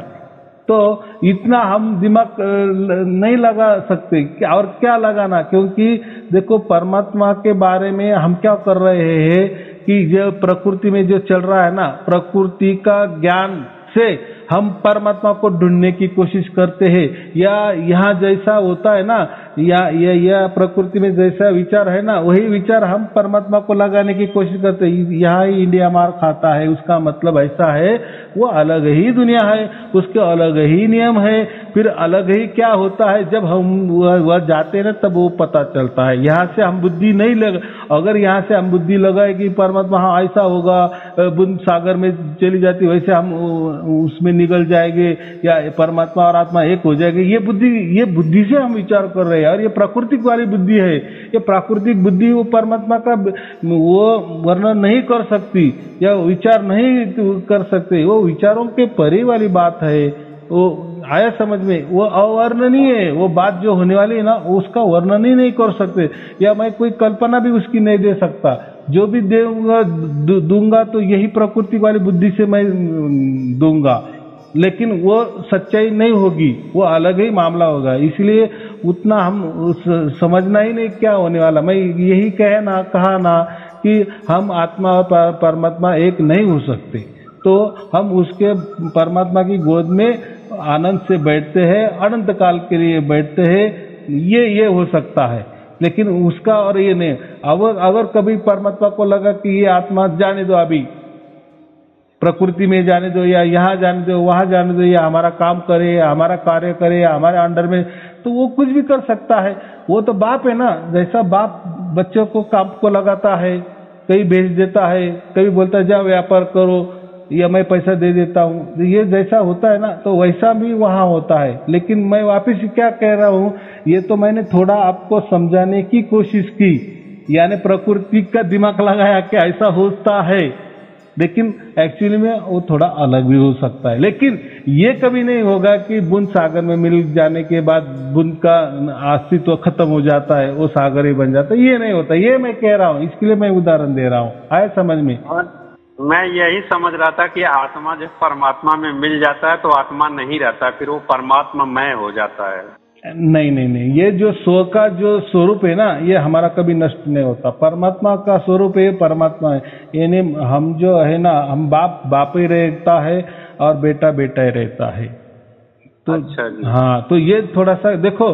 तो इतना हम दिमाग नहीं लगा सकते, और क्या लगाना, क्योंकि देखो परमात्मा के बारे में हम क्या कर रहे हैं कि जो प्रकृति में जो चल रहा है ना, प्रकृति का ज्ञान से हम परमात्मा को ढूंढने की कोशिश करते हैं, या यहाँ जैसा होता है ना, या प्रकृति में जैसा विचार है ना, वही विचार हम परमात्मा को लगाने की कोशिश करते हैं। यहाँ ही इंडिया मार खाता है, उसका मतलब ऐसा है, वो अलग ही दुनिया है, उसके अलग ही नियम है, फिर अलग ही क्या होता है। जब हम वह जाते हैं ना, तब वो पता चलता है। यहाँ से हम बुद्धि नहीं लगा, अगर यहाँ से हम बुद्धि लगाए कि परमात्मा हाँ ऐसा होगा, बुद्ध सागर में चली जाती, वैसे हम उसमें निकल जाएंगे, या परमात्मा और आत्मा एक हो जाएंगे, ये बुद्धि से हम विचार कर रहे हैं। और ये प्राकृतिक वाली बुद्धि है, ये प्राकृतिक बुद्धि वो परमात्मा का वो वर्णन नहीं कर सकती, या विचार नहीं कर सकते, वो विचारों के परे वाली बात है। वो आया समझ में, वो अवर्णनीय है, वो बात जो होने वाली है ना, उसका वर्णन ही नहीं कर सकते, या मैं कोई कल्पना भी उसकी नहीं दे सकता। जो भी दूंगा तो यही प्रकृति वाली बुद्धि से मैं दूंगा, लेकिन वो सच्चाई नहीं होगी, वो अलग ही मामला होगा। इसलिए उतना हम समझना ही नहीं क्या होने वाला। मैं यही कहा ना कि हम आत्मा और परमात्मा एक नहीं हो सकते, तो हम उसके परमात्मा की गोद में आनंद से बैठते हैं, अनंत काल के लिए बैठते हैं, ये हो सकता है। लेकिन उसका और ये नहीं, अगर कभी परमात्मा को लगा कि ये आत्मा जाने दो, अभी प्रकृति में जाने दो, या यहाँ जाने दो, वहां जाने दो, या हमारा काम करे, या हमारा कार्य करे, या हमारे अंडर में, तो वो कुछ भी कर सकता है। वो तो बाप है ना, जैसा बाप बच्चों को काम को लगाता है, कहीं भेज देता है, कभी बोलता है जाओ व्यापार करो, या मैं पैसा दे देता हूँ, ये जैसा होता है ना, तो वैसा भी वहाँ होता है। लेकिन मैं वापिस क्या कह रहा हूँ, ये तो मैंने थोड़ा आपको समझाने की कोशिश की, यानी प्रकृति का दिमाग लगाया कि ऐसा होता है, लेकिन एक्चुअली में वो थोड़ा अलग भी हो सकता है। लेकिन ये कभी नहीं होगा कि बूंद सागर में मिल जाने के बाद बूंद का अस्तित्व खत्म हो जाता है, वो सागर ही बन जाता है, ये नहीं होता। ये मैं कह रहा हूँ, इसके लिए मैं उदाहरण दे रहा हूँ। आए समझ में? मैं यही समझ रहा था कि आत्मा जब परमात्मा में मिल जाता है तो आत्मा नहीं रहता, फिर वो परमात्मा मय हो जाता है। नहीं, ये जो स्व का जो स्वरूप है ना, ये हमारा कभी नष्ट नहीं होता। परमात्मा का स्वरूप है, परमात्मा है, यानी हम जो है ना, हम बाप ही रहता है और बेटा ही रहता है। तो अच्छा जी। हाँ, तो ये थोड़ा सा देखो,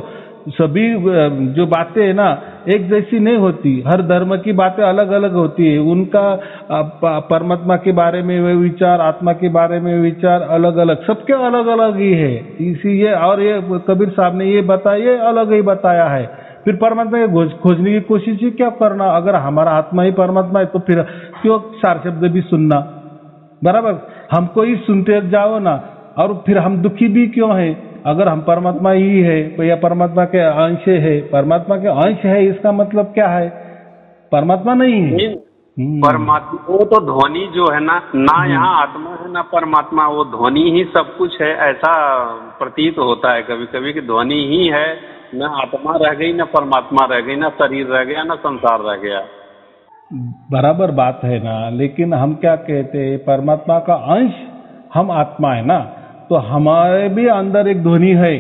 सभी जो बातें है ना एक जैसी नहीं होती, हर धर्म की बातें अलग अलग होती है। उनका परमात्मा के बारे में वे विचार, आत्मा के बारे में विचार अलग अलग, सबके अलग अलग ही है। इसीलिए और ये कबीर साहब ने ये बताया, अलग ही बताया है। फिर परमात्मा को खोजने की कोशिश ही क्या करना? अगर हमारा आत्मा ही परमात्मा है तो फिर क्यों चार शब्द भी सुनना? बराबर, हमको ही सुनते जाओ ना। और फिर हम दुखी भी क्यों है? अगर हम परमात्मा ही है या परमात्मा के अंश है, परमात्मा के अंश है इसका मतलब क्या है? परमात्मा नहीं है। परमात्मा वो तो ध्वनि जो है ना, यहाँ आत्मा है ना परमात्मा, वो ध्वनि ही सब कुछ है, ऐसा प्रतीत होता है कभी कभी कि ध्वनि ही है, न आत्मा रह गई, न परमात्मा रह गई, न शरीर रह गया, न संसार रह गया। बराबर बात है ना, लेकिन हम क्या कहते हैं, परमात्मा का अंश हम आत्मा है ना, तो हमारे भी अंदर एक ध्वनि है,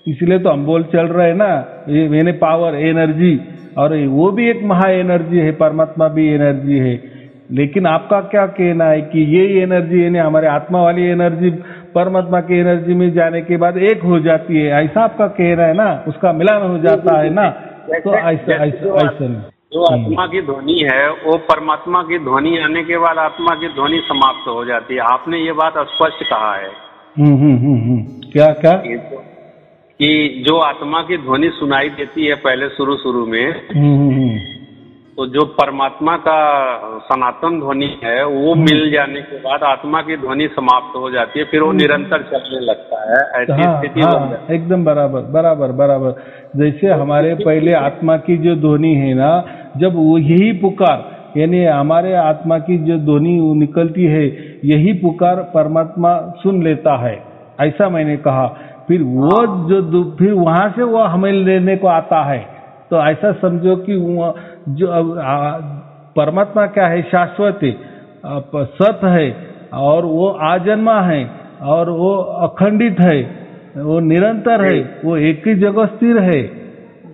इसलिए तो हम बोल चल रहे हैं ना, ये मैंने पावर, एनर्जी, और वो भी एक महा एनर्जी है, परमात्मा भी एनर्जी है। लेकिन आपका क्या कहना है कि ये एनर्जी यानी हमारे आत्मा वाली एनर्जी परमात्मा की एनर्जी में जाने के बाद एक हो जाती है, ऐसा आपका कहना है ना, उसका मिलान हो जाता है ना? तो ऐसा नहीं। जो आत्मा की ध्वनि है वो परमात्मा की ध्वनि आने के बाद आत्मा की ध्वनि समाप्त हो जाती है। आपने ये बात स्पष्ट कहा है। क्या कि जो आत्मा की ध्वनि सुनाई देती है पहले शुरू में, तो जो परमात्मा का सनातन ध्वनि है वो मिल जाने के बाद आत्मा की ध्वनि समाप्त हो जाती है, फिर वो निरंतर चलने लगता है, ऐसी स्थिति बन जाती है। एकदम बराबर। जैसे हमारे पहले आत्मा की जो ध्वनि है ना, जब वो यही पुकार, यानी हमारे आत्मा की जो ध्वनि निकलती है, यही पुकार परमात्मा सुन लेता है, ऐसा मैंने कहा। फिर वो फिर वहां से वो हमें लेने को आता है। तो ऐसा समझो कि जो परमात्मा क्या है, शाश्वत है, सत है, और वो आजन्मा है, और वो अखंडित है, वो निरंतर है, वो एक ही जगह स्थिर है,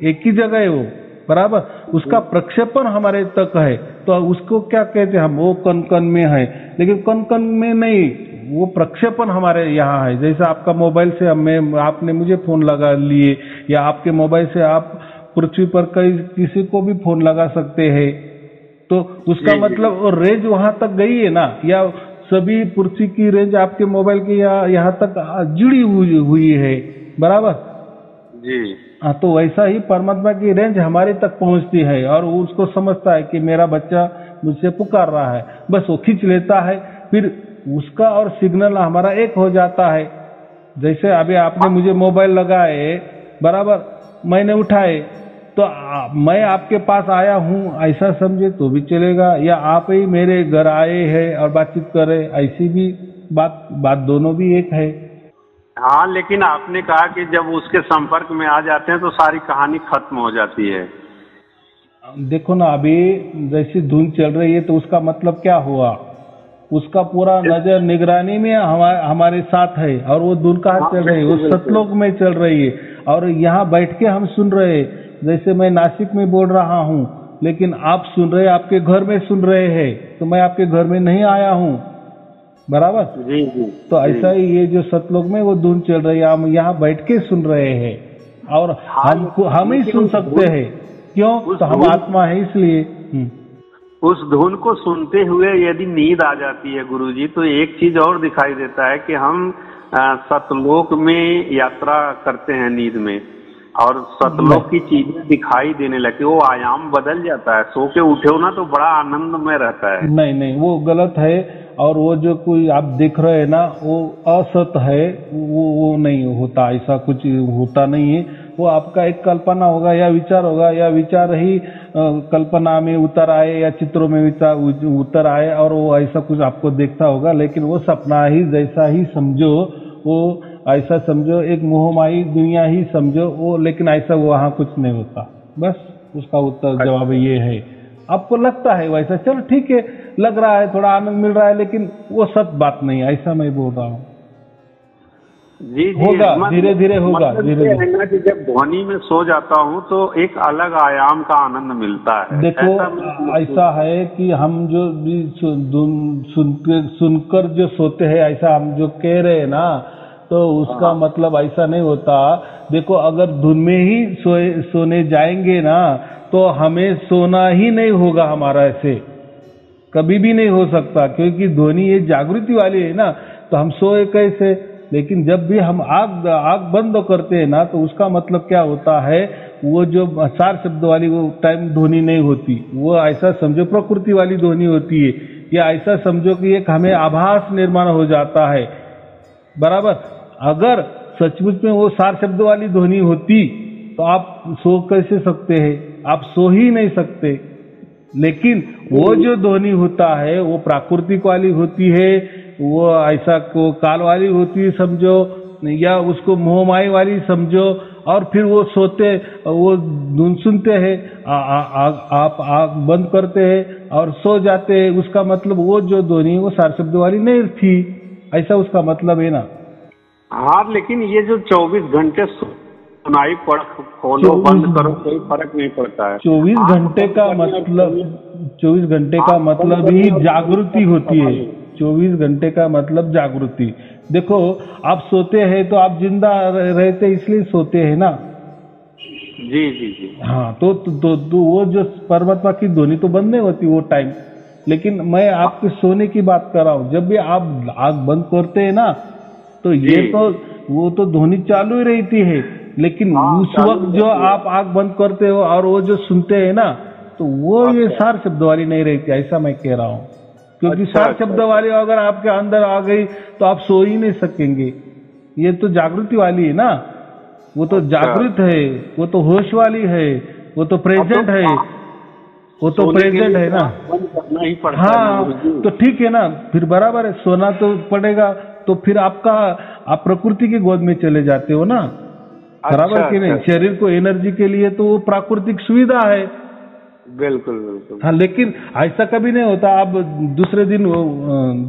एक ही जगह है वो, बराबर। उसका प्रक्षेपण हमारे तक है, तो उसको क्या कहते हैं हम, वो कण कण में है, लेकिन कण कण में नहीं, वो प्रक्षेपण हमारे यहाँ है। जैसे आपका मोबाइल से आपने मुझे फोन लगा लिए, या आपके मोबाइल से आप पृथ्वी पर किसी को भी फोन लगा सकते हैं, तो उसका मतलब वो रेंज वहां तक गई है ना, या सभी पृथ्वी की रेंज आपके मोबाइल की यहाँ तक जुड़ी हुई है, बराबर जी। हाँ, तो वैसा ही परमात्मा की रेंज हमारे तक पहुंचती है, और वो उसको समझता है कि मेरा बच्चा मुझसे पुकार रहा है, बस वो खींच लेता है, फिर उसका और सिग्नल हमारा एक हो जाता है। जैसे अभी आपने मुझे मोबाइल लगाए, बराबर, मैंने उठाए, तो मैं आपके पास आया हूँ ऐसा समझे तो भी चलेगा, या आप ही मेरे घर आए हैं और बातचीत कर रहे, ऐसी भी बात दोनों भी एक है। हाँ, लेकिन आपने कहा कि जब उसके संपर्क में आ जाते हैं तो सारी कहानी खत्म हो जाती है। देखो ना, अभी जैसी धुन चल रही है तो उसका मतलब क्या हुआ, उसका पूरा नजर निगरानी में हमारे साथ है, और वो धुन कहाँ चल रही है, वो सतलोक में चल रही है, और यहाँ बैठ के हम सुन रहे हैं। जैसे मैं नासिक में बोल रहा हूँ, लेकिन आप सुन रहे, आपके घर में सुन रहे हैं, तो मैं आपके घर में नहीं आया हूँ, बराबर जी। तो ऐसा ही ये जो सतलोक में वो धुन चल रही है, हम यहाँ बैठ के सुन रहे हैं, और हम ही सुन सकते हैं, क्यों? तो हम आत्मा है इसलिए। उस धुन को सुनते हुए यदि नींद आ जाती है गुरुजी, तो एक चीज और दिखाई देता है कि हम सतलोक में यात्रा करते हैं नींद में, और सतलोक की चीजें दिखाई देने लगती, वो आयाम बदल जाता है। सो के उठे हो ना तो बड़ा आनंद में रहता है। नहीं, वो गलत है, और वो जो कोई आप देख रहे हैं ना, वो असत है, वो नहीं होता, ऐसा कुछ होता नहीं है। वो आपका एक कल्पना होगा या विचार होगा, या विचार ही कल्पना में उतर आए या चित्रों में उतर आए, और वो ऐसा कुछ आपको देखता होगा, लेकिन वो सपना ही जैसा ही समझो, वो ऐसा समझो, एक मोहमाई दुनिया ही समझो वो, लेकिन ऐसा वहाँ कुछ नहीं होता। बस उसका उत्तर जवाब ये है। आपको लगता है वैसा, चलो ठीक है, लग रहा है थोड़ा आनंद मिल रहा है, लेकिन वो सच बात नहीं, ऐसा मैं बोल रहा हूँ। जी, होगा, धीरे धीरे होगा, धीरे धीरे। कि जब ध्वनि में सो जाता हूँ तो एक अलग आयाम का आनंद मिलता है। देखो ऐसा है कि हम जो भी सुनकर जो सोते हैं, ऐसा हम जो कह रहे हैं ना, तो उसका मतलब ऐसा नहीं होता। देखो, अगर धुन में ही सोने जाएंगे ना तो हमें सोना ही नहीं होगा हमारा, ऐसे कभी भी नहीं हो सकता, क्योंकि ध्वनि ये जागृति वाली है ना, तो हम सोए कैसे। लेकिन जब भी हम आग बंद करते हैं ना तो उसका मतलब क्या होता है, वो जो सार शब्द वाली वो टाइम ध्वनि नहीं होती, वो ऐसा समझो प्रकृति वाली ध्वनि होती है, या ऐसा समझो कि एक हमें आभास निर्माण हो जाता है, बराबर। अगर सचमुच में वो सार शब्द वाली ध्वनि होती तो आप सो कैसे सकते हैं, आप सो ही नहीं सकते। लेकिन वो जो ध्वनि होता है वो प्राकृतिक वाली होती है, वो ऐसा को काल वाली होती है समझो, या उसको मोहमाई वाली समझो, और फिर वो सोते, वो धुन सुनते हैं, आप आग बंद करते हैं और सो जाते हैं, उसका मतलब वो जो ध्वनि वो सार शब्द वाली नहीं थी, ऐसा उसका मतलब है ना। हाँ, लेकिन ये जो 24 घंटे सुनाई पड़ खोलो बंद करो कोई फर्क नहीं पड़ता है। 24 घंटे का मतलब, 24 घंटे का मतलब ही जागृति होती है। 24 घंटे का मतलब जागृति। देखो, आप सोते हैं तो आप जिंदा रहते इसलिए सोते हैं ना। जी जी जी। हाँ, तो वो जो परमात्मा की ध्वनि तो बंद नहीं होती वो टाइम। लेकिन मैं आपके सोने की बात कर रहा हूँ, जब भी आप आग बंद करते हैं ना तो ये तो वो तो ध्वनि चालू ही रहती है, लेकिन उस वक्त जो आप आग बंद करते हो और वो जो सुनते हैं ना, तो वो ये सार शब्द वाली नहीं रहती, ऐसा मैं कह रहा हूँ। क्योंकि सार शब्द वाली अगर आपके अंदर आ गई तो आप सो ही नहीं सकेंगे। ये तो जागृति वाली है ना, वो तो जागृत है, वो तो होश वाली है, वो तो प्रेजेंट है, वो तो प्रेजेंट है ना। करना ही पड़ता है। हाँ, तो ठीक है ना, फिर बराबर है, सोना तो पड़ेगा। तो फिर आप प्रकृति की गोद में चले जाते हो ना, बराबर कि नहीं। शरीर को एनर्जी के लिए तो वो प्राकृतिक सुविधा है। बिल्कुल बिल्कुल। हाँ, लेकिन ऐसा कभी नहीं होता आप दूसरे दिन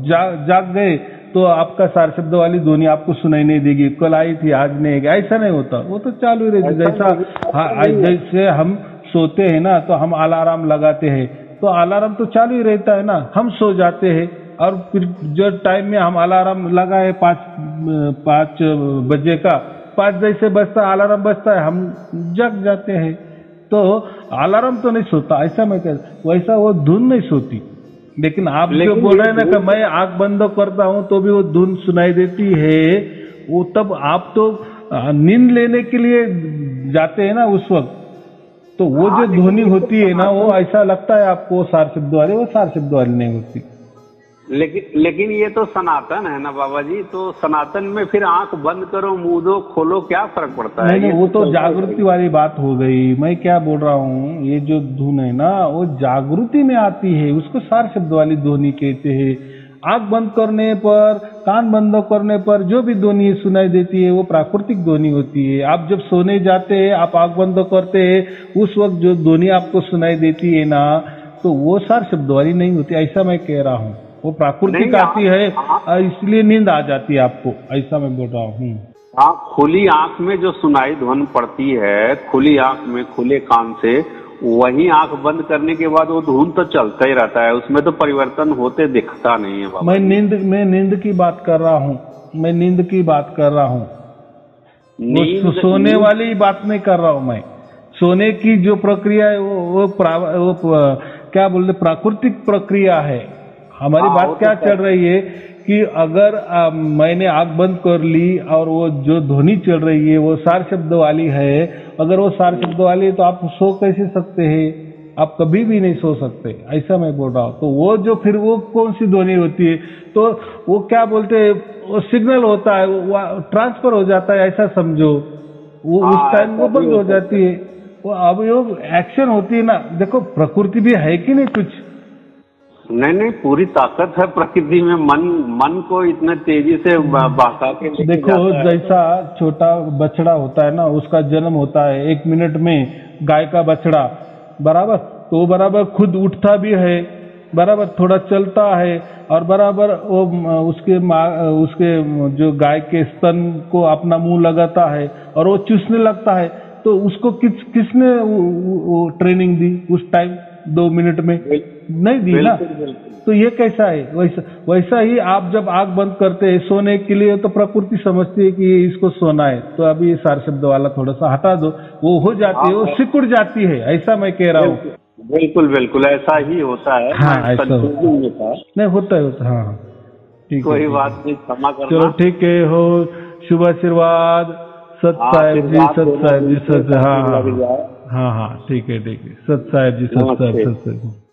जाग गए तो आपका सार शब्द वाली ध्वनि आपको सुनाई नहीं देगी, कल आई थी आज नहीं आएगी, ऐसा नहीं होता। वो तो चालू ही रहती। जैसे हम सोते हैं ना तो हम अलार्म लगाते हैं, तो अलार्म तो चालू ही रहता है ना, हम सो जाते हैं और फिर जो टाइम में हम अलार्म लगाए 5 बजे का, 5 जैसे बजता अलार्म बजता है, हम जग जाते हैं। तो अलार्म तो नहीं सोता, ऐसा मैं कह, वैसा वो धुन नहीं सोती। लेकिन आप जो बोल रहे हैं ना कि मैं आंख बंद करता हूं तो भी वो धुन सुनाई देती है, वो तब आप तो नींद लेने के लिए जाते हैं ना उस वक्त, तो वो जो ध्वनि होती है ना, वो ऐसा लगता है आपको सार शब्द वाली, वो सार शब्द वाली नहीं होती। लेकिन ये तो सनातन है ना बाबा जी, तो सनातन में फिर आंख बंद करो मुंह दो खोलो क्या फर्क पड़ता है? नहीं, वो तो जागृति वाली बात हो गई। मैं क्या बोल रहा हूँ, ये जो धुन है ना वो जागृति में आती है, उसको सार शब्द वाली ध्वनि कहते हैं। आंख बंद करने पर, कान बंद करने पर जो भी ध्वनि सुनाई देती है वो प्राकृतिक ध्वनि होती है। आप जब सोने जाते हैं, आप आंख बंद करते हैं, उस वक्त जो ध्वनि आपको सुनाई देती है ना, तो वो सार शब्द वाली नहीं होती, ऐसा मैं कह रहा हूँ। वो प्राकृतिक आती है, इसलिए नींद आ जाती है आपको, ऐसा मैं बोल रहा हूँ। हाँ, खुली आंख में जो सुनाई ध्वनि पड़ती है, खुली आंख में खुले कान से, वही आंख बंद करने के बाद वो धुन तो चलता ही रहता है, उसमें तो परिवर्तन होते दिखता नहीं है बाबा। मैं नींद की बात कर रहा हूँ, मैं नींद की बात कर रहा हूँ, सोने वाली बात नहीं कर रहा हूँ मैं। सोने की जो प्रक्रिया है वो क्या बोलते, प्राकृतिक प्रक्रिया है। हमारी बात क्या चल रही है कि अगर मैंने आंख बंद कर ली और वो जो ध्वनि चल रही है वो सार शब्द वाली है, अगर वो सार शब्द वाली है तो आप सो कैसे सकते हैं? आप कभी भी नहीं सो सकते, ऐसा मैं बोल रहा हूँ। तो वो जो फिर वो कौन सी ध्वनि होती है, तो वो क्या बोलते हैं, वो सिग्नल होता है, वो ट्रांसफर हो जाता है, ऐसा समझो। वो उस टाइम वो बंद हो जाती है, वो अब वो एक्शन होती है ना। देखो, प्रकृति भी है कि नहीं कुछ? नहीं, पूरी ताकत है प्रकृति में। मन को इतने तेजी से बहका के देखो, जैसा छोटा बछड़ा होता है ना, उसका जन्म होता है 1 मिनट में, गाय का बछड़ा, बराबर, तो वो बराबर खुद उठता भी है, बराबर थोड़ा चलता है, और बराबर वो उसके जो गाय के स्तन को अपना मुंह लगाता है और वो चूसने लगता है। तो उसको किसने वो ट्रेनिंग दी उस टाइम? 2 मिनट में, नहीं दी ना। तो ये कैसा है? वैसा ही आप जब आंख बंद करते हैं सोने के लिए, तो प्रकृति समझती है कि इसको सोना है, तो अभी ये सार शब्द वाला थोड़ा सा हटा दो, वो हो जाती है, वो सिकुड़ जाती है, ऐसा मैं कह रहा हूँ। बिल्कुल बिल्कुल ऐसा ही होता है। हाँ, ऐसा नहीं होता है। हाँ ठीक है, कोई बात नहीं, क्षमा करना। चलो ठीक है, हो शुभ आशीर्वाद, सत साहेब जी, सत साहेब जी, सत। हाँ हाँ हाँ हाँ, ठीक है, सत साहेब जी, सत साहेब, सत साहेब।